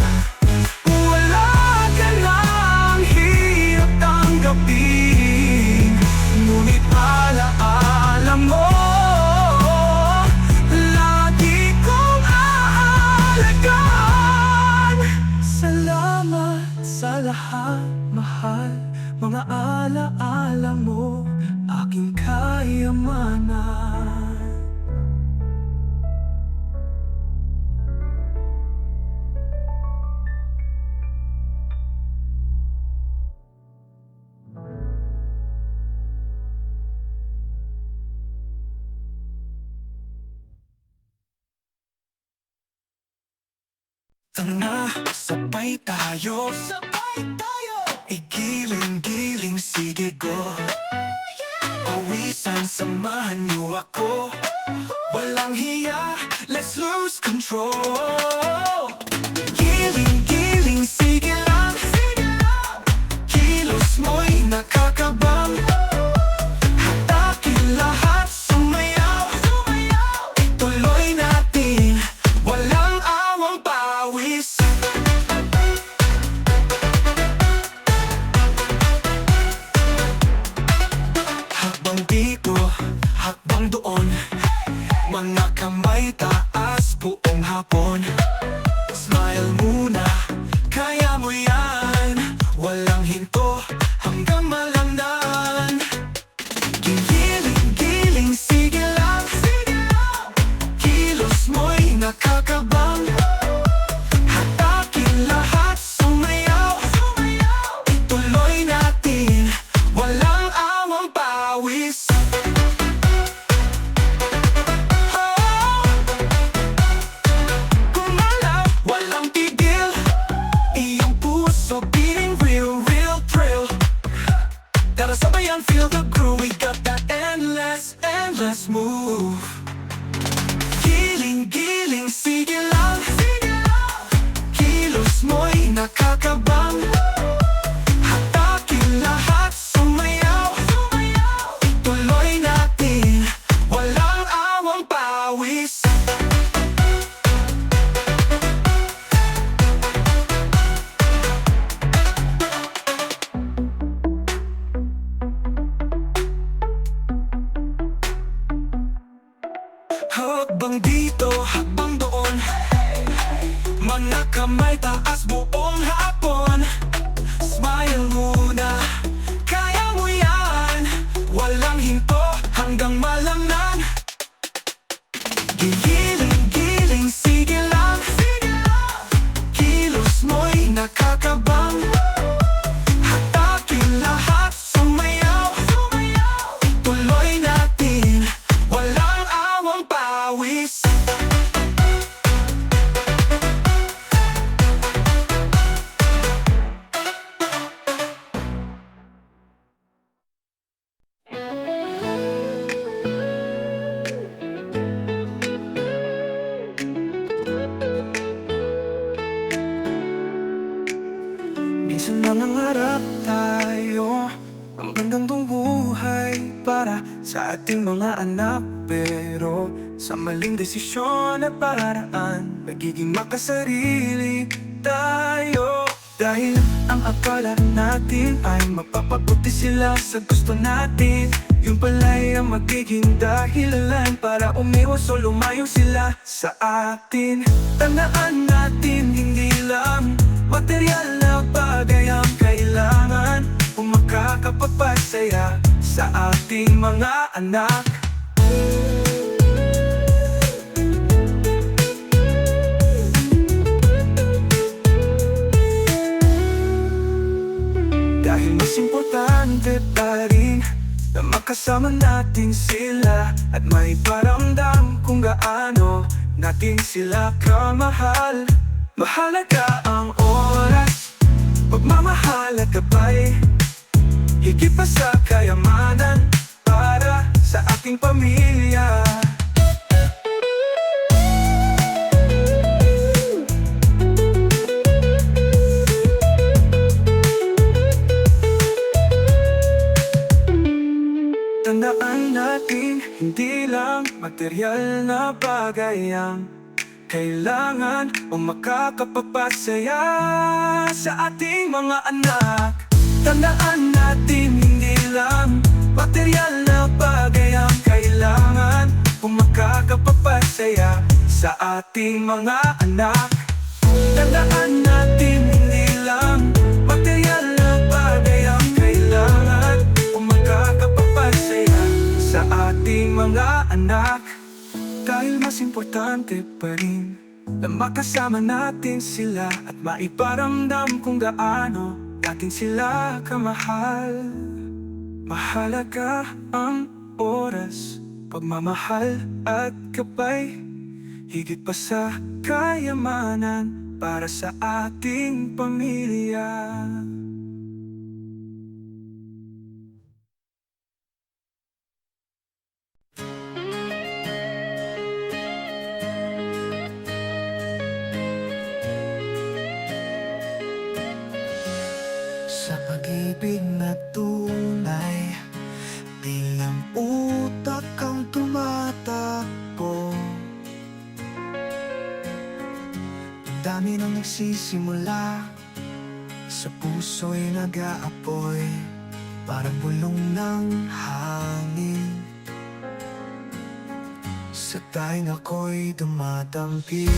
Speaker 2: Wala ka lang, hirap tanggapin, ngunit alaala mo, lagi kong aalagaan. Salamat sa lahat, mahal, mga alaala mo, aking kayamanan. Tara, sabay tayo, sabay tayo. Giling-giling, sige go. Pawisan, samahan niyo ako. Walang hiya, let's lose control. Giling-giling, sige lang. Kilos mo'y nakakabang. Hatakin lahat, sumayaw. Ituloy natin, walang awang pawis. Hakbang dito, hakbang doon. Mga kamay taas, buong hapon. Smile muna, kaya mo yan. Walang hinto, hanggang malamnan. Giling-giling, sige lang. Kilos mo'y nakakabang. Hatakin lahat, sumayaw. Ituloy natin, walang awang pawis. Gumalaw, walang tigil. Iyong puso beating real, real thrill. Tara sabayan, feel the groove. We got that endless, endless move. Giling-giling, sige lang. Kilos mo'y nakakabang. Hatakin lahat, sumayaw. Ituloy natin, walang awang pawis. Hakbang dito, hakbang doon. Mga kamay taas, buong hapon. Smile muna, kaya mo yan. Walang hinto, hanggang malamnan. Giling-giling, sige lang. Kilos mo'y nakakabang. Hatakin lahat, sumayaw. Ituloy natin, walang awang pawis. Minsan nangangarap tayo ang magandang buhay para sa ating mga anak. Pero sa maling desisyon at paraan, nagiging makasarili tayo. Dahil ang akala natin ay mapapabuti sila sa gusto natin, yun pala'y ang magiging dahilan para umiwas o lumayo sila sa atin. Tandaan natin, hindi lang material na bagay ang kailangan kung makakapagpasaya sa ating mga anak. Dahil mas importante pa rin na makasama natin sila at may paramdam kung gaano natin sila kamahal. Mahalaga ang oras, pagmamahal at gabay, higit pa sa kayamanan para sa ating pamilya. Tandaan natin, hindi lang material na bagay ang kailangan o makakapagpasaya sa ating mga anak. Tandaan natin, hindi lang material na bagay ang kailangan o makakapagpasaya sa ating mga anak. Tandaan natin, hindi lang material na bagay ang kailangan o makakapagpasaya sa ating mga anak. Dahil mas importante pa rin na makasama natin sila at maiparamdam kung gaano natin sila kamahal. Mahalaga ang oras, pagmamahal at gabay, higit pa sa kayamanan para sa ating pamilya. sa pag-ibig na tunay. Di lang utak ang tumatakbo. Ang dami nang nagsisimula, sa puso'y nag-aapoy, parang bulong ng hangin. Sa tainga ko'y dumadampi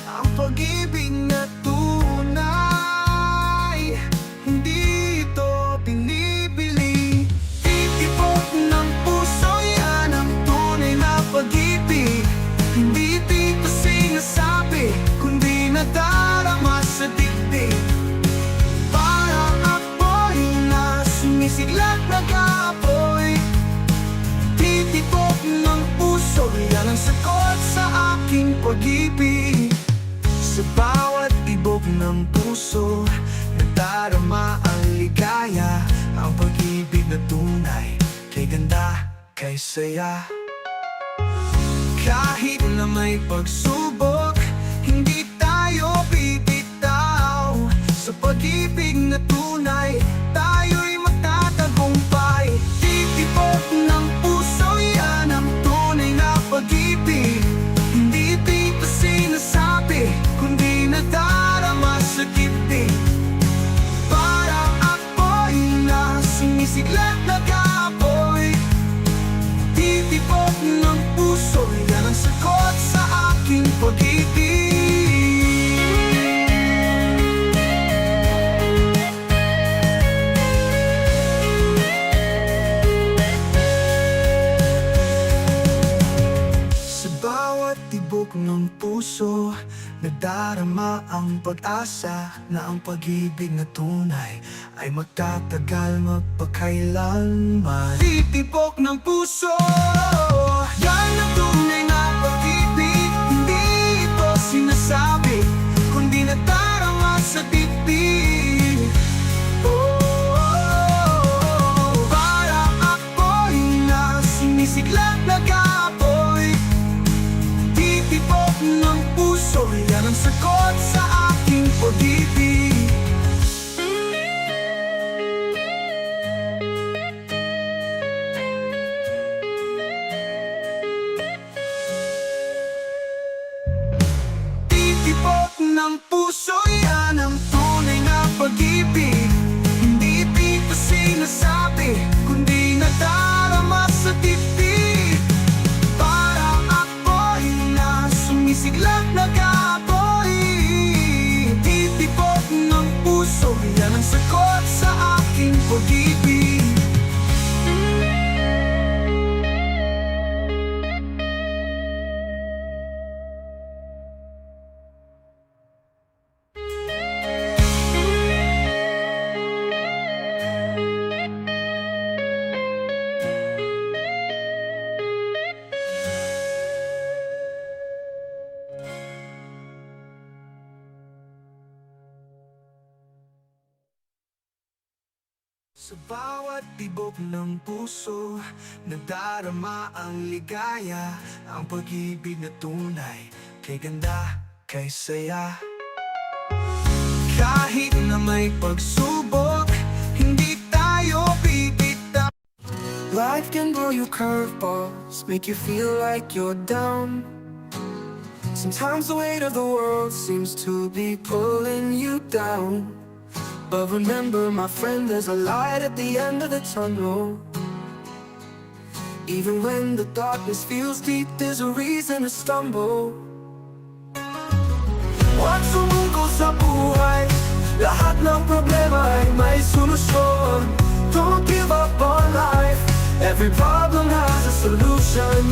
Speaker 2: ang pag-ibig na tunay. Hindi ito pinipili, titipok ng puso, yan ang tunay na pag-ibig. Hindi dito sinasabi, kundi nadarama sa dibdib. Parang apoy na sumisiglat, nag-aapoy, titipok ng puso, yan ang sagot sa aking pag-ibig. Sa bawat tibok ng puso, nadarama ang ligaya, ang pag-ibig na tunay, kay ganda, kay saya. Kahit na may pagsubok, hindi tayo bibitaw. Sa pag-ibig na tunay, tayo'y magtatagumpay. Titipok ng puso, yan ang tunay na pag-ibig. Hindi dito sinasabi, kundi nadarama sa dibdib. Parang apoy na sumisiglat, nag-aapoy, titipok ng puso, yan ang sagot sa aking pag-ibig. Sa bawat tibok ng puso, nadarama ang pag-asa na ang pag-ibig na tunay ay magtatagal magpakailanman. Titibok ng puso, yan ang tunay na pag-ibig. Hindi ito sinasabi, kundi nadarama sa dibdib. Parang apoy na sumisiglat, nag-aapoy, titibok ng puso, yan ang sagot sa aking pag-ibig. Titibok ng puso, yan ang tunay na pag-ibig. Hindi dito sinasabi, kundi nadarama sa dibdib. Parang apoy na sumisiglat, nag-aapoy, titibok ng puso, yan ang sagot sa aking pag-ibig. Sa bawat tibok ng puso, nadarama ang ligaya, ang pag-ibig na tunay, kay ganda, kay saya. Kahit na may pagsubok, hindi tayo bibitaw. Life can throw you curveballs, make you feel like you're down. Sometimes the weight of the world seems to be pulling you down. But remember, my friend, there's a light at the end of the tunnel. Even when the darkness feels deep, there's a reason to stumble. Huwag sumuko sa buhay, lahat ng problema ay may solusyon. Don't give up on life, every problem has a solution.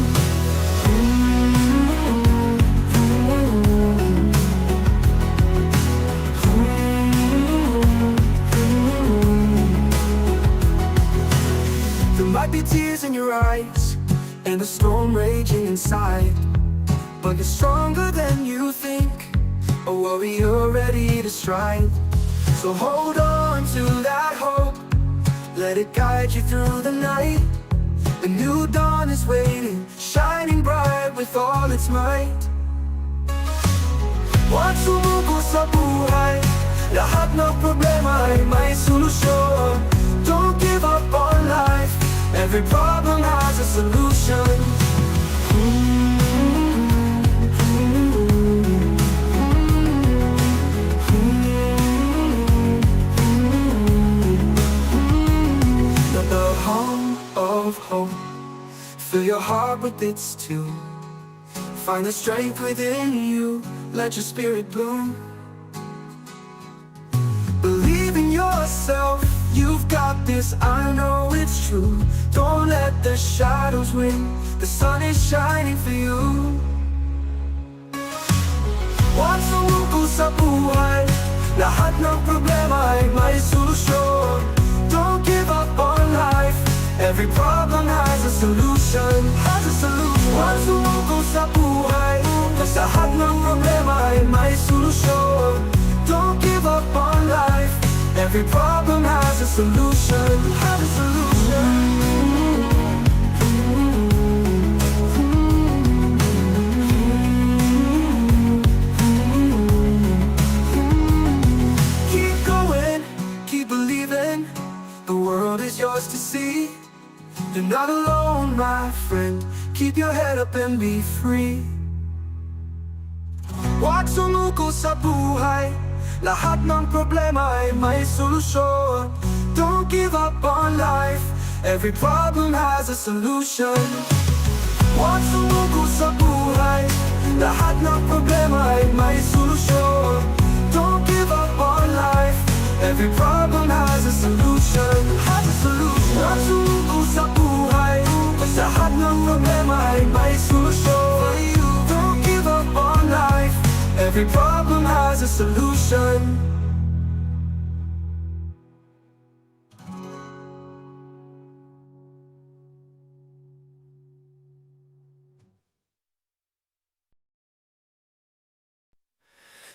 Speaker 2: There might be tears in your eyes and a storm raging inside, but you're stronger than you think, a warrior ready to strike. So hold on to that hope, let it guide you through the night. A new dawn is waiting, shining bright with all its might. Huwag sumuko sa buhay, ng problema ay may solusyon. Don't give up on life, every problem has a solution. The hum of hope, fill your heart with its tune. Find the strength within you, let your spirit bloom. Believe in yourself, you've got this, I know it's true. Don't let the shadows win, the sun is shining for you. Huwag sumuko sa buhay, lahat ng problema ay may solusyon. Don't give up on life, every problem has a solution. Huwag sumuko sa buhay, lahat ng problema ay may solusyon. Don't give up on life, every problem has a solution. Keep going, keep believing, the world is yours to see. You're not alone, my friend, keep your head up and be free. Huwag sumuko sa buhay, lahat ng problema ay may solusyon. Don't give up on life, every problem has a solution. Huwag sumuko sa buhay, lahat ng problema ay may solusyon. Don't give up on life, every problem has a solution. Huwag sumuko sa buhay, lahat ng problema ay may solusyon. Don't give up on life, every problem has a solution.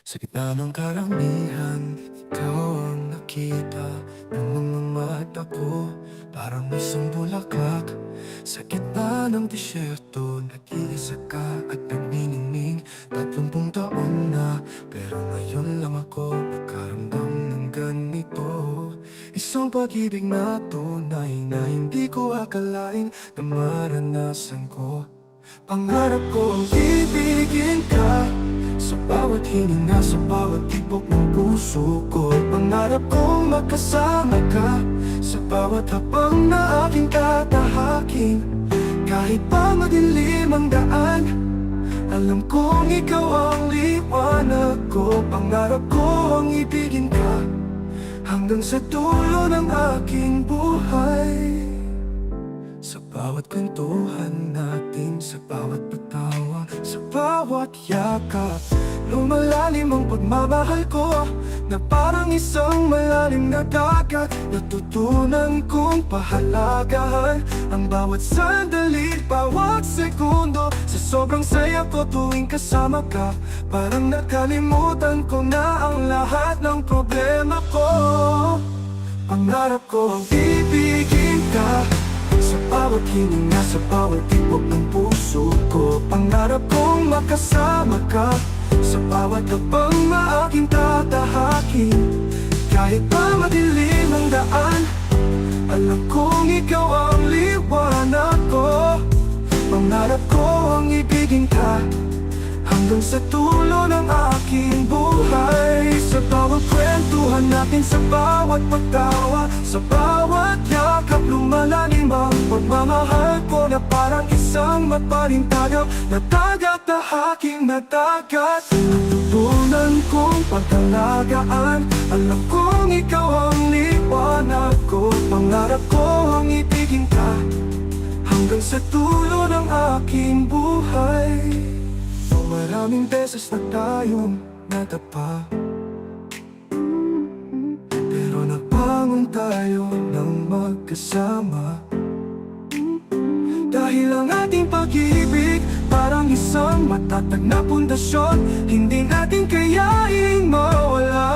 Speaker 2: Sa gitna ng karamihan, ikaw ang nakita ng mga mata ko. Parang isang bulaklak sa gitna ng disyerto. Nag-iisa ka at nagniningning 30 taon na, pero ngayon lang ako nagkaramdam ng ganito. Isang pag-ibig na tunay na hindi ko akalain na maranasan ko. Pangarap ko ang ibigin ka sa bawat hininga, sa bawat tibok ng puso ko. Pangarap kong magkasama ka sa bawat habang na aking tatahakin. Kahit pa madilim ang daan, alam kong ikaw ang liwanag ko. Pangarap ko ang ibigin ka hanggang sa dulo ng aking buhay. Sa bawat kwentuhan natin, sa bawat pagtawa, sa bawat yakap, lumalalim ang pagmamahal ko na parang isang malalim na dagat. Natutunan kong pahalagahan ang bawat sandali, bawat segundo. Sa sobrang saya ko tuwing kasama ka, parang nakalimutan ko na ang lahat ng problema ko. Pangarap ko ang ibigin ka sa bawat hininga, sa bawat tibok ng puso ko. Pangarap kong makasama ka sa bawat habang na aking tatahakin. Kahit pa madilim ang daan, alam kong ikaw ang liwanag ko. Pangarap ko ang ibigin ka hanggang sa dulo ng aking buhay. Sa bawat kwentuhan natin, sa bawat pagtawa, sa bawat yakap, lumalalim ang pagmamahal ko na parang isang mapaling tagap na dagat na aking nadagat. Natutunan kong pagkalagaan, alam kong ikaw ang liwanag ko. Pangarap ko ang ibigin ka hanggang sa dulo ng aking buhay. Maraming beses na tayong nadapa, pero nabangon tayo ng magkasama. Dahil ang ating pag-ibig parang isang matatag na pundasyon, hindi natin kayaing mawala.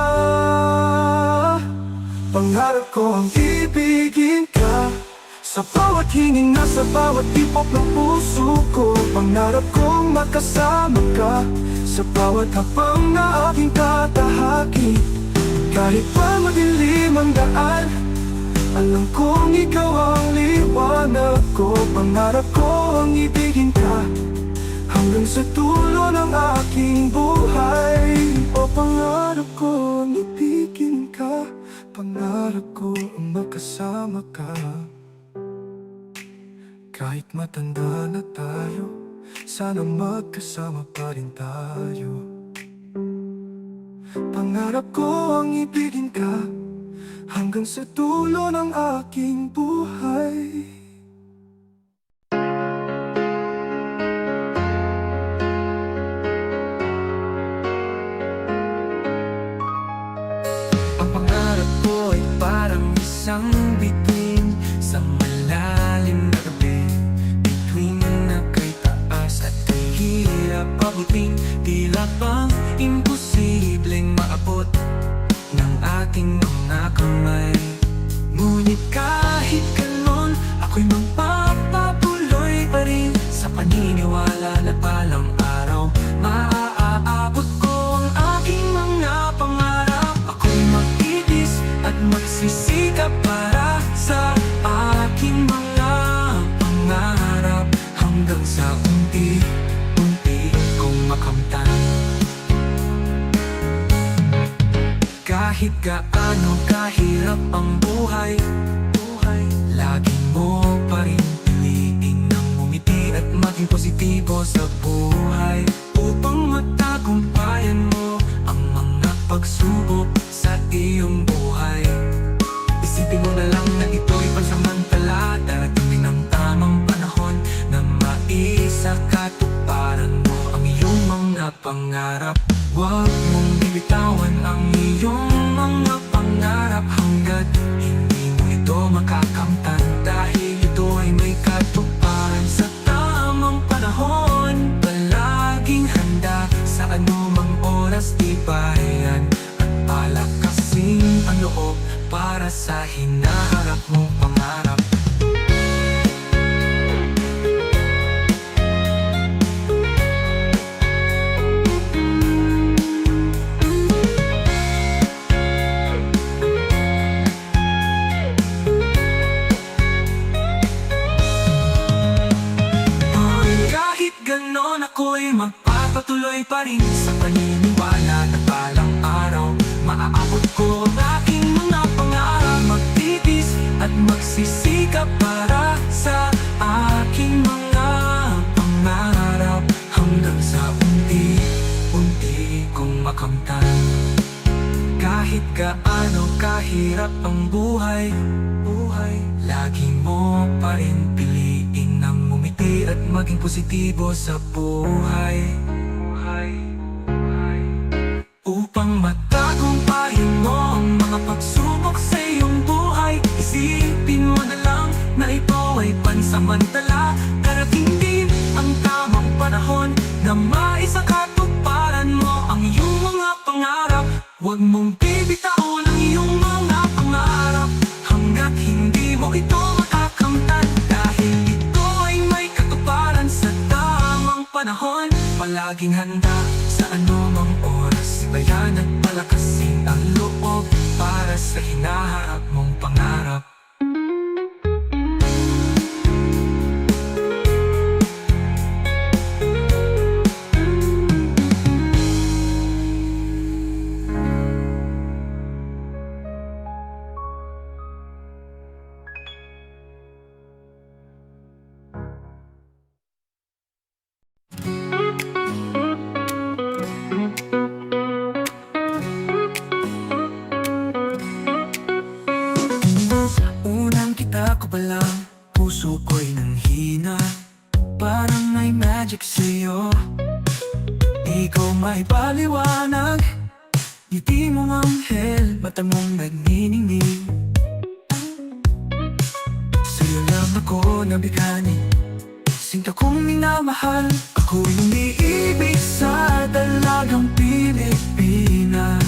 Speaker 2: Pangarap ko ang ibigin ka sa bawat hininga, sa bawat tibok ng puso ko. Pangarap kong makasama ka sa bawat habang na aking tatahakin. Kahit pa madilim ang daan, alam kong ikaw ang liwanag ko. Pangarap ko ang ibigin ka hanggang sa dulo ng aking buhay. O pangarap ko ang ibigin ka, pangarap ko ang magkasama ka. Kahit matanda na tayo, sana magkasama pa rin tayo. Pangarap ko ang ibigin ka hanggang sa dulo ng aking buhay.
Speaker 1: Ang pangarap ko ay parang isang bituin sa malalim na gabi. Bituin na kay taas at kay hirap abutin. Tila bang imposibleng maabot ng ating mga kamay. Ngunit kahit ganon, ako'y magpapatuloy pa rin sa paniniwala na balang araw maaabot ko ang aking mga pangarap. Ako'y magtitiis at magsisikap para sa aking mga pangarap hanggang sa unti-unti kong makamtan. Kahit gaano kahirap ang buhay, lagi mo pa rin piliin ng ngumiti at maging positibo sa buhay upang matagumpayan mo ang mga pagsubok sa iyong buhay. Isipin mo na lang na ito'y pansamantala, darating din ang tamang panahon na maisakatuparan mo ang iyong mga pangarap. Huwag mong bibitawan ang iyong mga pangarap hanggat hindi mo ito makakamtan, dahil ito ay may katuparan sa tamang panahon. Palaging handa sa anumang oras, tibayan at palakasin ang loob para sa hinaharap mong pangarap. Ganon ako'y magpapatuloy pa rin sa paniniwala na balang araw maaabot ko ang aking mga pangarap. Magtitis at magsisikap para sa aking mga pangarap hanggang sa unti-unti kong makamtan. Kahit gaano kahirap ang buhay, lagi mo pa rin piliin ng ngumiti at maging positibo sa buhay. Upang matagumpayan mo ang mga pagsubok sa iyong buhay, isipin mo na lang na ito ay pansamantala. Darating din ang tamang panahon na maisakatuparan mo ang iyong mga pangarap. Huwag mong bibitawan ang iyong mga pangarap hanggat hindi mo ito makakamtan, dahil ito ay may katuparan sa tamang panahon. Palaging handa sa anumang oras, bayan at palakasin ang loob para sa hinaharap mong pangarap. Ko pa lang, puso ko'y nanghina, parang may magic sa'yo. Ikaw may paliwanag, ngiti mong anghel, mata mong nagniningning. Sa'yo lang ako nabigani, sinta kong minamahal. Ako'y umiibig sa dalagang Pilipina,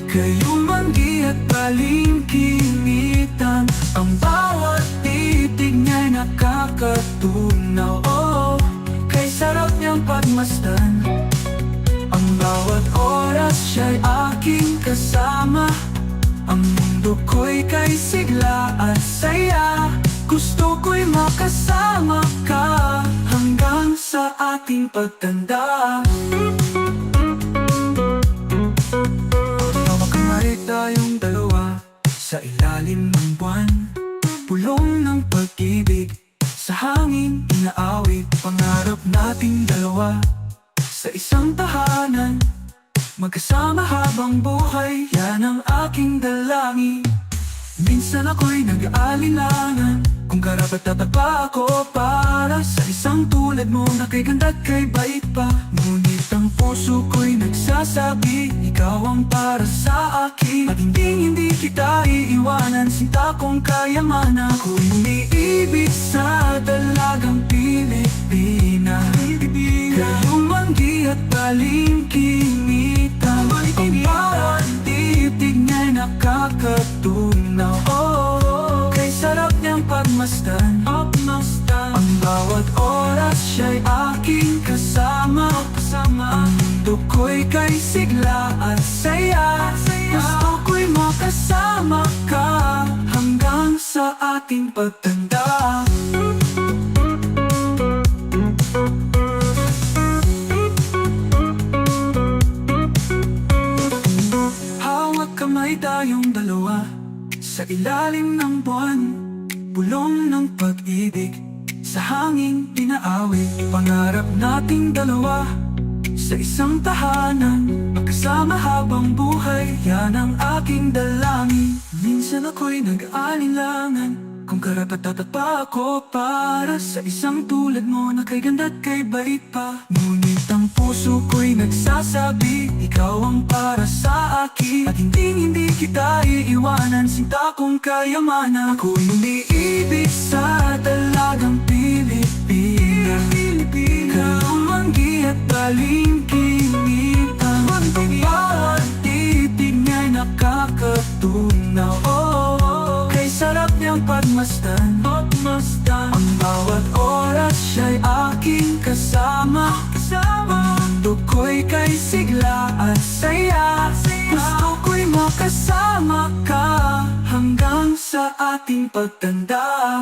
Speaker 1: kayo manggi at balingkinitan. Ang bawat titig niya'y nakakatunaw, oh, kay sarap niyang pagmasdan. Ang bawat oras siya'y aking kasama,
Speaker 3: pagtanda. Magkamay tayong dalawa sa ilalim ng buwan, pulong ng pag-ibig sa hangin inaawit. Pangarap nating dalawa sa isang tahanan, magkasama habang buhay, yan ang aking dalangin. Minsan ako'y nag-aalilangan kung karapat-dapat pa ako para sa isang tulad mo na kay ganda at kay bait pa. Ngunit ang puso ko'y nagsasabi, ikaw ang para sa akin, at hindi kita iiwanan. Sinta kong kayamanan, ako'y umiibig sa dalagang Pilipina. Kalumanggi at balingkinita, ang bawat titig niya'y nakakatunaw. Kay sarap niyang pagmasdan, ang bawat oras siya'y aking kasama. Ang mundo ko'y kay sigla at saya. Gusto ko'y makasama ka hanggang sa ating pagtanda. Hawak kamay tayong dalawa sa ilalim ng buwan, bulong ng pag-ibig sa hangin inaawit. Pangarap nating dalawa sa isang tahanan, magkasama habang buhay, yan ang aking dalangin. Minsan ako'y nag-aalilangan kung karapat-dapat pa ako para sa isang tulad mo na kay ganda at kay bait pa. Ngunit ang puso ko'y nagsasabi, ikaw ang para sa akin, at hindi kita iiwanan. Sinta kong kayamanan, ako'y umiibig sa dalagang Pilipina. Kalumanggi at balingkinita, ang bawat titig niya'y nakakatunaw. Kay sarap niyang pagmasdan, ang bawat oras siya'y aking kasama. Ang mundo ko'y kay sigla at saya. Gusto ko'y makasama ka hanggang sa ating pagtanda.